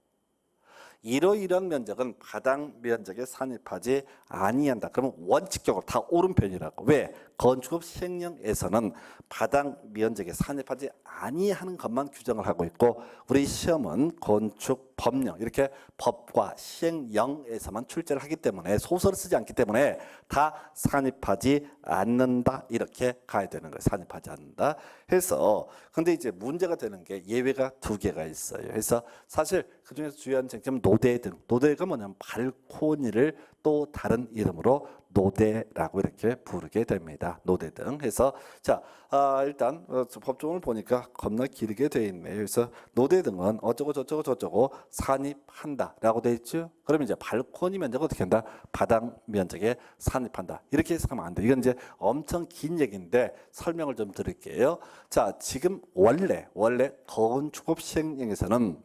Speaker 1: 이러이러한 면적은 바닥 면적에 산입하지 아니한다. 그러면 원칙적으로 다 오른편이라고. 왜? 건축업 시행령에서는 바닥 면적에 산입하지 아니하는 것만 규정을 하고 있고 우리 시험은 건축 법령 이렇게 법과 시행령에서만 출제를 하기 때문에 소설을 쓰지 않기 때문에 다 산입하지 않는다 이렇게 가야 되는 거예요. 산입하지 않는다 해서 근데 이제 문제가 되는 게 예외가 두 개가 있어요. 그래서 사실 그중에서 주요한 쟁점은 노대등. 노대가 뭐냐면 발코니를 또 다른 이름으로 노대라고 이렇게 부르게 됩니다. 노대등 해서 자 일단 법조문을 보니까 겁나 길게 돼 있네요. 그래서 노대등은 어쩌고 저쩌고 저쩌고 산입한다라고 돼 있죠. 그러면 이제 발코니 면적 어떻게 한다? 바닥 면적에 산입한다. 이렇게 해석하면 안 돼. 이건 이제 엄청 긴 얘기인데 설명을 좀 드릴게요. 자 지금 원래 건축업 시행령에서는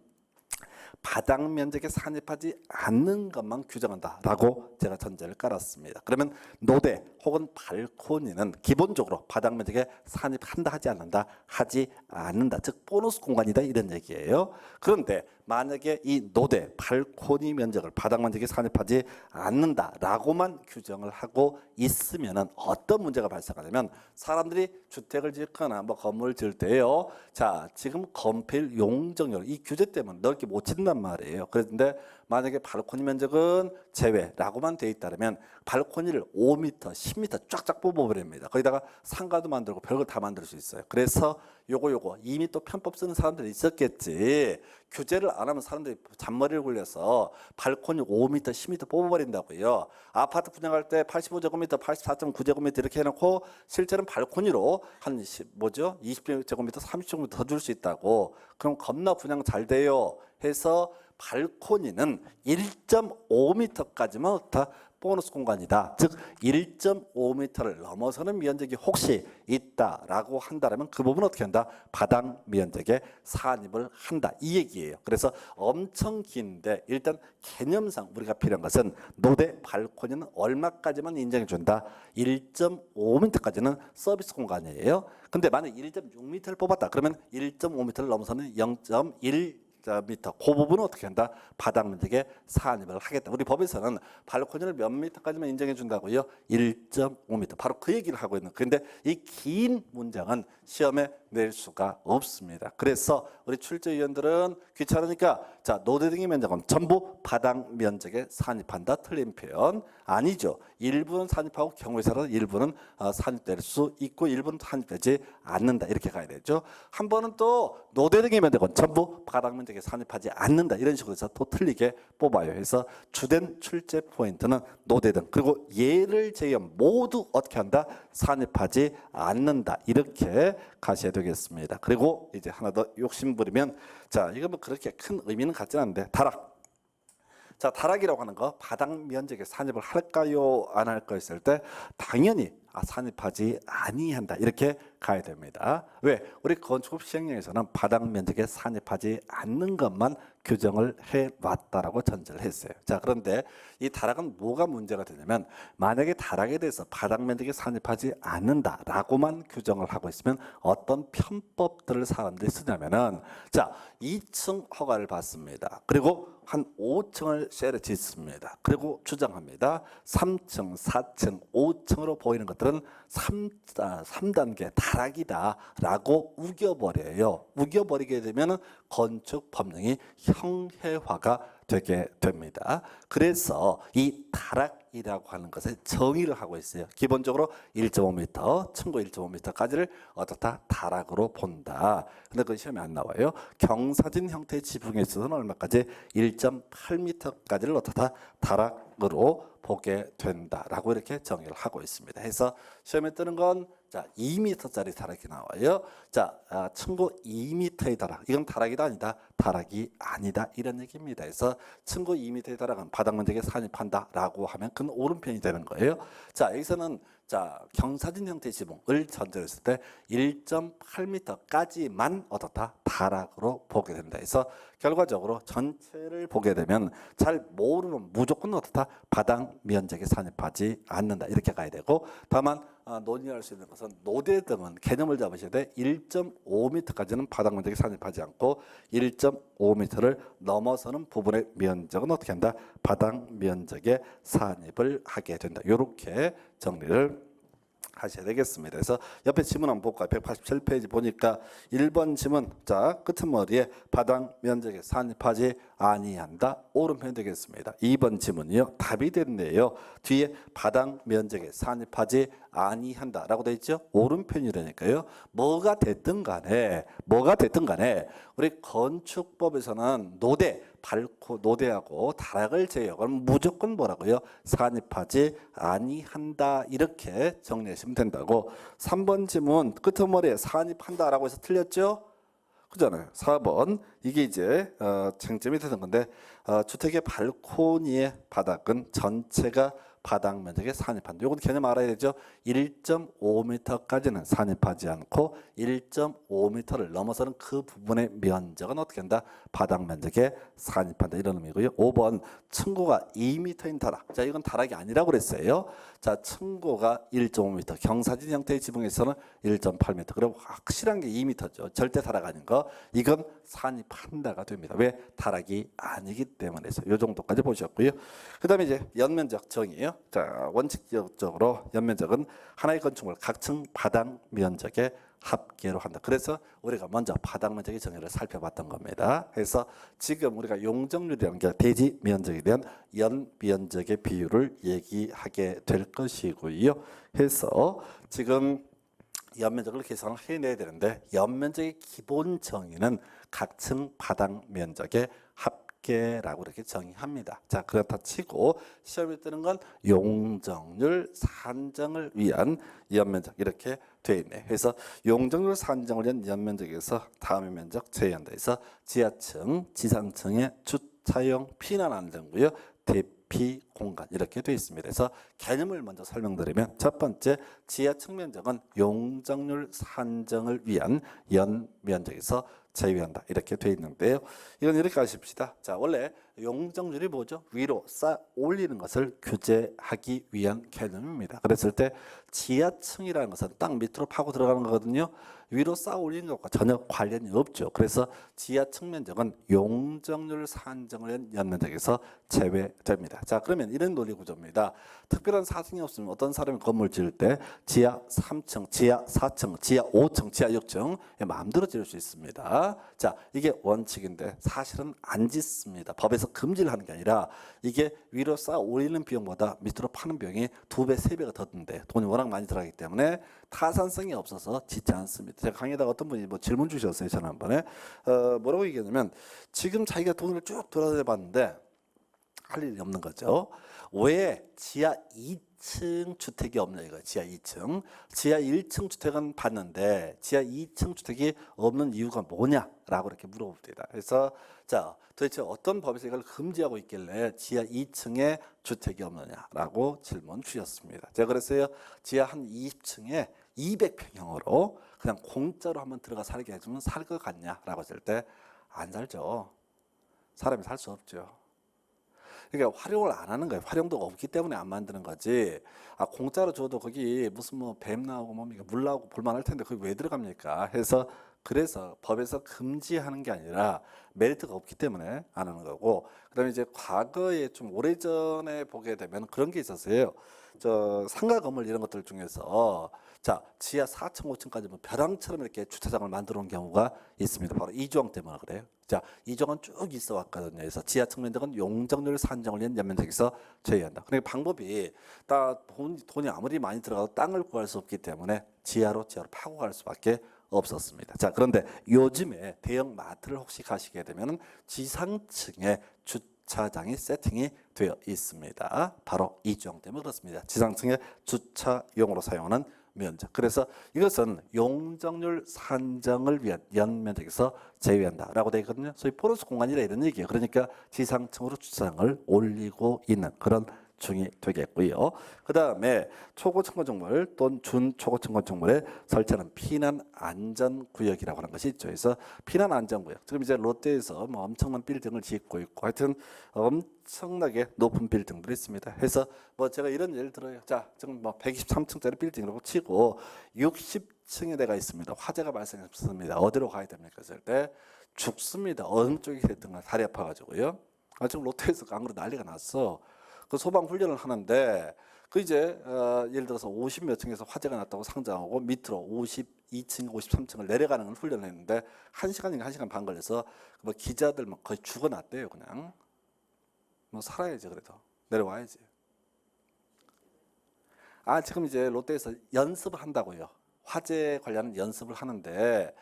Speaker 1: 바닥 면적에 산입하지 않는 것만 규정한다라고 제가 전제를 깔았습니다. 그러면 노대 혹은 발코니는 기본적으로 바닥 면적에 산입한다 하지 않는다 하지 않는다. 즉 보너스 공간이다 이런 얘기예요. 그런데 만약에 이 노대 발코니 면적을 바닥 면적에 산입하지 않는다라고만 규정을 하고 있으면은 어떤 문제가 발생하냐면 사람들이 주택을 짓거나 뭐 건물을 지을 때요. 자 지금 건폐율 용적률 이 규제 때문에 넓게 못 짓는단 말이에요. 그런데 만약에 발코니 면적은 제외라고만 돼 있다면 발코니를 5m, 10m 쫙쫙 뽑아버립니다. 거기다가 상가도 만들고 별걸 다 만들 수 있어요. 그래서 요거 이미 또 편법 쓰는 사람들이 있었겠지. 규제를 안 하면 사람들이 잔머리를 굴려서 발코니 5m, 10m 뽑아버린다고요. 아파트 분양할 때 85제곱미터, 84.9제곱미터 이렇게 해놓고 실제는 발코니로 한 20제곱미터, 30제곱미터 더 줄 수 있다고. 그럼 겁나 분양 잘 돼요. 해서 발코니는 1.5m까지만 어떻다? 보너스 공간이다. 즉 1.5m를 넘어서는 면적이 혹시 있다라고 한다면 그 부분은 어떻게 한다? 바닥 면적에 산입을 한다. 이 얘기예요. 그래서 엄청 긴데 일단 개념상 우리가 필요한 것은 노대 발코니는 얼마까지만 인정해 준다? 1.5m까지는 서비스 공간이에요. 근데 만약 1.6m를 뽑았다. 그러면 1.5m를 넘어서는 0.1 미터 그 부분은 어떻게 한다? 바닥 면적에 산입을 하겠다. 우리 법에서는 발코니를 몇 미터까지만 인정해 준다고요? 1.5m. 바로 그 얘기를 하고 있는. 그런데 이 긴 문장은 시험에 낼 수가 없습니다. 그래서 우리 출제위원들은 귀찮으니까 자 노대 등의 면적은 전부 바닥 면적에 산입한다. 틀린 표현 아니죠. 일부는 산입하고 경우에서는 일부는 산입될 수 있고 일부는 산입되지 않는다. 이렇게 가야 되죠. 한 번은 또 노대 등의 면적은 전부 바닥 면적에 산입하지 않는다. 이런 식으로 해서 또 틀리게 뽑아요. 그래서 주된 출제 포인트는 노대 등 그리고 얘를 제외한 모두 어떻게 한다? 산입하지 않는다. 이렇게 가셔야 되겠습니다. 그리고 이제 하나 더 욕심부리면 자 이거 뭐 그렇게 큰 의미는 갖지 않는데 다락. 자 다락이라고 하는 거 바닥 면적에 산입을 할까요? 안 할까요? 했을 때 당연히 산입하지 아니한다. 이렇게 가야 됩니다. 왜? 우리 건축법 시행령에서는 바닥 면적에 산입하지 않는 것만 규정을 해왔다라고 전제를 했어요. 자 그런데 이 다락은 뭐가 문제가 되냐면 만약에 다락에 대해서 바닥 면적에 산입하지 않는다라고만 규정을 하고 있으면 어떤 편법들을 사람들이 쓰냐면은 자 2층 허가를 받습니다. 그리고 한 5층을 쉐를 짓습니다. 그리고 주장합니다. 3층, 4층, 5층으로 보이는 것들은 3단계 다락이다라고 우겨버려요. 우겨버리게 되면 건축법령이 형해화가 되게 됩니다. 그래서 이 다락이라고 하는 것에 정의를 하고 있어요. 기본적으로 1.5m, 층고 1.5m까지를 어떻다? 다락으로 본다. 근데 그 시험에 안 나와요. 경사진 형태의 지붕에 있어서는 얼마까지? 1.8m까지를 어떻다? 다락으로 보게 된다라고 이렇게 정의를 하고 있습니다. 해서 시험에 뜨는 건 자 2m짜리 다락이 나와요. 자 층고 2m의 다락 이건 다락이다 아니다? 다락이 아니다 이런 얘기입니다. 그래서 층고 2m의 다락은 바닥 면적에 산입한다라고 하면 그건 옳은 편이 되는 거예요. 자 여기서는 자 경사진 형태의 지붕을 전제로 했을 때 1.8m까지만 어떻다? 다락으로 보게 된다. 그래서 결과적으로 전체를 보게 되면 잘 모르면 무조건 어떻다? 바닥 면적에 산입하지 않는다. 이렇게 가야 되고 다만 논의할 수 있는 것은 노대 등은 개념을 잡으셔야 돼. 1.5m까지는 바닥 면적에 산입하지 않고 1.5m를 넘어서는 부분의 면적은 어떻게 한다? 바닥 면적에 산입을 하게 된다. 이렇게 정리를 하셔야 되겠습니다. 그래서 옆에 지문 한번 볼까요? 187페이지 보니까 1번 지문 자 끄트머리에 바닥 면적에 산입하지 아니한다. 옳은 편이 되겠습니다. 2번 지문이요. 답이 됐네요. 뒤에 바닥 면적에 산입하지 아니한다라고 되어 있죠. 옳은 편이라니까요. 뭐가 됐든 간에 우리 건축법에서는 노대하고 다락을 제외하고는 무조건 뭐라고요? 산입하지 아니한다. 이렇게 정리하시면 된다고. 3번 지문 끄트머리에 산입한다라고 해서 틀렸죠? 그잖아요. 4번 이게 이제 쟁점이 되는 건데 주택의 발코니의 바닥은 전체가 바닥 면적에 산입한다. 이건 개념 알아야 되죠. 1.5m까지는 산입하지 않고 1.5m를 넘어서는 그 부분의 면적은 어떻게 한다? 바닥 면적에 산입한다. 이런 의미고요. 5번 층고가 2m인 다락. 자 이건 다락이 아니라고 그랬어요. 자 층고가 1.5m 경사진 형태의 지붕에서는 1.8m. 그럼 확실한 게 2m죠. 절대 다락 아닌 거. 이건 산입한다가 됩니다. 왜? 다락이 아니기 때문에. 이 정도까지 보셨고요. 그 다음에 이제 연면적 정의예요. 자 원칙적으로 연면적은 하나의 건축물 각 층 바닥 면적의 합계로 한다. 그래서 우리가 먼저 바닥 면적의 정의를 살펴봤던 겁니다. 그래서 지금 우리가 용적률이라는 게 대지 면적에 대한 연 면적의 비율을 얘기하게 될 것이고요. 해서 지금 연면적을 계산을 해내야 되는데 연면적의 기본 정의는 각 층 바닥 면적의 합계라고 이렇게 정의합니다. 자 그렇다 치고 시험에 뜨는 건 용적률 산정을 위한 연면적 이렇게 돼 있네. 그래서 용적률 산정을 위한 연면적에서 다음의 면적 제외한다. 해서 지하층, 지상층의 주택 주차용 피난 안전구역 대피 공간 이렇게 되어 있습니다. 그래서 개념을 먼저 설명드리면 첫 번째 지하 측면적은 용적률 산정을 위한 연면적에서 제외한다 이렇게 되어 있는데요. 이건 이렇게 아십시다. 자, 원래 용적률이 뭐죠? 위로 쌓아 올리는 것을 규제하기 위한 개념입니다. 그랬을 때 지하층이라는 것은 땅 밑으로 파고 들어가는 거거든요. 위로 쌓아 올리는 것과 전혀 관련이 없죠. 그래서 지하층 면적은 용적률 산정을 위한 연면적에서 제외됩니다. 자, 그러면 이런 논리 구조입니다. 특별한 사정이 없으면 어떤 사람이 건물 지을 때 지하 3층, 지하 4층, 지하 5층, 지하 6층 마음대로 지을 수 있습니다. 자, 이게 원칙인데 사실은 안 짓습니다. 법에서 금지를 하는 게 아니라 이게 위로 쌓아 올리는 비용보다 밑으로 파는 비용이 2배, 3배가 더 든대. 돈이 워낙 많이 들어가기 때문에 타산성이 없어서 짓지 않습니다. 제가 강의에다가 어떤 분이 뭐 질문 주셨어요. 지난번에 뭐라고 얘기했냐면 지금 자기가 돈을 쭉 돌아다녀 봤는데 할 일이 없는 거죠. 왜 지하 2층 주택이 없냐 이거. 지하 2층. 지하 1층 주택은 봤는데 지하 2층 주택이 없는 이유가 뭐냐라고 이렇게 물어봅니다. 그래서 자, 도대체 어떤 법에서 이걸 금지하고 있길래 지하 2층에 주택이 없느냐라고 질문 주셨습니다. 제가 그랬어요. 지하 한 20층에 200평형으로 그냥 공짜로 한번 들어가 살게 해주면 살 것 같냐라고 했을 때 안 살죠. 사람이 살 수 없죠. 그러니까 활용을 안 하는 거예요. 활용도가 없기 때문에 안 만드는 거지. 아, 공짜로 줘도 거기 무슨 뭐 뱀 나오고 뭡니까 물 나오고 볼만할 텐데 거기 왜 들어갑니까? 해서 그래서 법에서 금지하는 게 아니라 메리트가 없기 때문에 안 하는 거고. 그다음에 이제 과거에 좀 오래전에 보게 되면 그런 게 있었어요. 저 상가 건물 이런 것들 중에서 자 지하 4층 5층까지 뭐 벼랑처럼 이렇게 주차장을 만들어 놓은 경우가 있습니다. 바로 이 조항 때문에 그래요. 자, 이 조항은 쭉 있어 왔거든요. 그래서 지하 측면적은 용적률 산정을 위한 연면적에서 제외한다. 그러니까 방법이 돈이 아무리 많이 들어가도 땅을 구할 수 없기 때문에 지하로 파고 갈 수밖에 없었습니다. 자, 그런데 요즘에 대형 마트를 혹시 가시게 되면 지상층에 주차장이 세팅이 되어 있습니다. 바로 이 조항 때문에 그렇습니다. 지상층에 주차용으로 사용하는 면적. 그래서 이것은 용적률 산정을 위한 연면적에서 제외한다라고 되어 있거든요. 소위 보너스 공간이라 이런 얘기예요. 그러니까 지상층으로 주차장을 올리고 있는 그런 중이 되겠고요. 그 다음에 초고층 건축물 또는 준초고층 건축물에 설치하는 피난 안전구역이라고 하는 것이 있죠. 그래서 피난 안전구역. 지금 이제 롯데에서 뭐 엄청난 빌딩을 짓고 있고 하여튼 엄청나게 높은 빌딩들이 있습니다. 그래서 뭐 제가 이런 예를 들어요. 자, 지금 뭐 123층짜리 빌딩이라고 치고 60층에 내가 있습니다. 화재가 발생했습니다. 어디로 가야 됩니까? 그럴 때 죽습니다. 어느 쪽이 됐든 다리 아파가지고요. 아, 지금 롯데에서 안 그래도 난리가 났어. 그 소방 훈련을 하는데 그 이제 예를 들어서 50몇 층에서 화재가 났다고 상정하고 밑으로 52층, 53층을 내려가는 걸 훈련을 했는데 1시간인가 1시간 반 걸려서 뭐 기자들 막 거의 죽어났대요. 그냥 뭐 살아야지. 그래도 내려와야지. 아, 지금 이제 롯데에서 연습을 한다고요. 화재 관련 연습을 하는데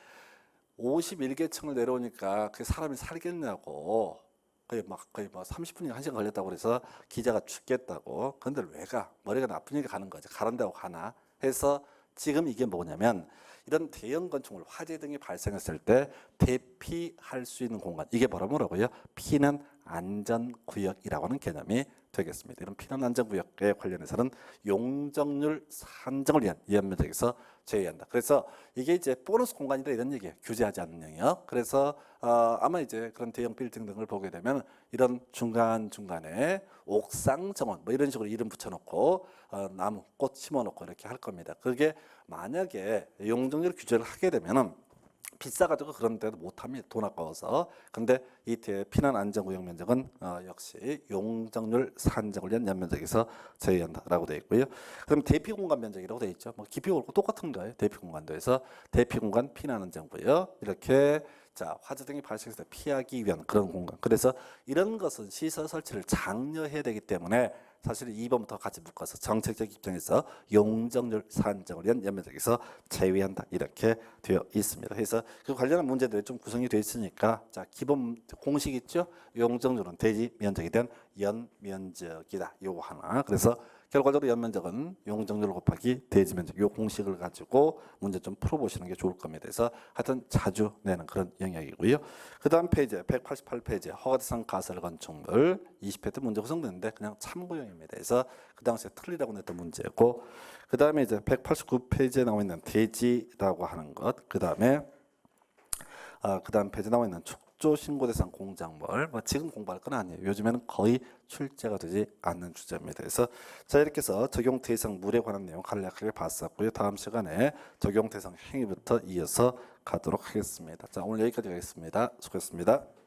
Speaker 1: 51개 층을 내려오니까 그 사람이 살겠냐고 거의 뭐 30분인가 1시간 걸렸다고 그래서 기자가 죽겠다고. 근데 왜 가? 머리가 나쁘니까 가는 거지. 가란다고 가나? 해서 지금 이게 뭐냐면 이런 대형 건축물 화재 등이 발생했을 때 대피할 수 있는 공간. 이게 뭐라고요? 피난 안전구역이라고 하는 개념이 되겠습니다. 이런 피난 안전구역에 관련해서는 용적률 산정을 위한 연면적에서 제외한다. 그래서 이게 이제 보너스 공간이라 이런 얘기예요. 규제하지 않는 영역. 그래서 아마 이제 그런 대형 빌딩 등을 보게 되면 이런 중간중간에 옥상 정원 뭐 이런 식으로 이름 붙여놓고 나무 꽃 심어놓고 이렇게 할 겁니다. 그게 만약에 용적률 규제를 하게 되면은 비싸가지고 그런 데도 못합니다. 돈 아까워서. 근데 이 피난 안전구역 면적은 역시 용적률 산정을 위한 연면적에서 제외한다라고 되어 있고요. 그럼 대피 공간 면적이라고 되어 있죠. 뭐 깊이 옳고 똑같은 거예요. 대피 공간도 해서 대피 공간 피난 안전구역 이렇게 자 화재 등이 발생해서 피하기 위한 그런 공간. 그래서 이런 것은 시설 설치를 장려해야 되기 때문에 사실 2번부터 같이 묶어서 정책적 입장에서 용적률 산정을 위한 연면적에서 제외한다 이렇게 되어 있습니다. 그래서 그 관련한 문제들이 좀 구성이 되어 있으니까 자 기본 공식 있죠. 용적률은 대지 면적에 대한 연면적이다. 요거 하나. 그래서 결과적으로 연면적은 용적률 곱하기 대지면적 요 공식을 가지고 문제 좀 풀어보시는 게 좋을 겁니다. 그래서 하여튼 자주 내는 그런 영역이고요. 그 다음 페이지에 188페이지에 허가대상 가설 건축물 20회 때 문제 구성되는데 그냥 참고용입니다. 그래서 그 당시에 틀리라고 냈던 문제고, 그 다음에 이제 189페이지에 나와 있는 대지라고 하는 것, 그 다음에 그 다음 페이지에 나와 있는 축조 신고 대상 공작물, 뭐 지금 공부할 건 아니에요. 요즘에는 거의 출제가 되지 않는 주제입니다. 그래서 자, 이렇게 해서 적용 대상 물에 관한 내용 간략하게 봤었고요. 다음 시간에 적용 대상 행위부터 이어서 가도록 하겠습니다. 자, 오늘 여기까지 하겠습니다. 수고했습니다.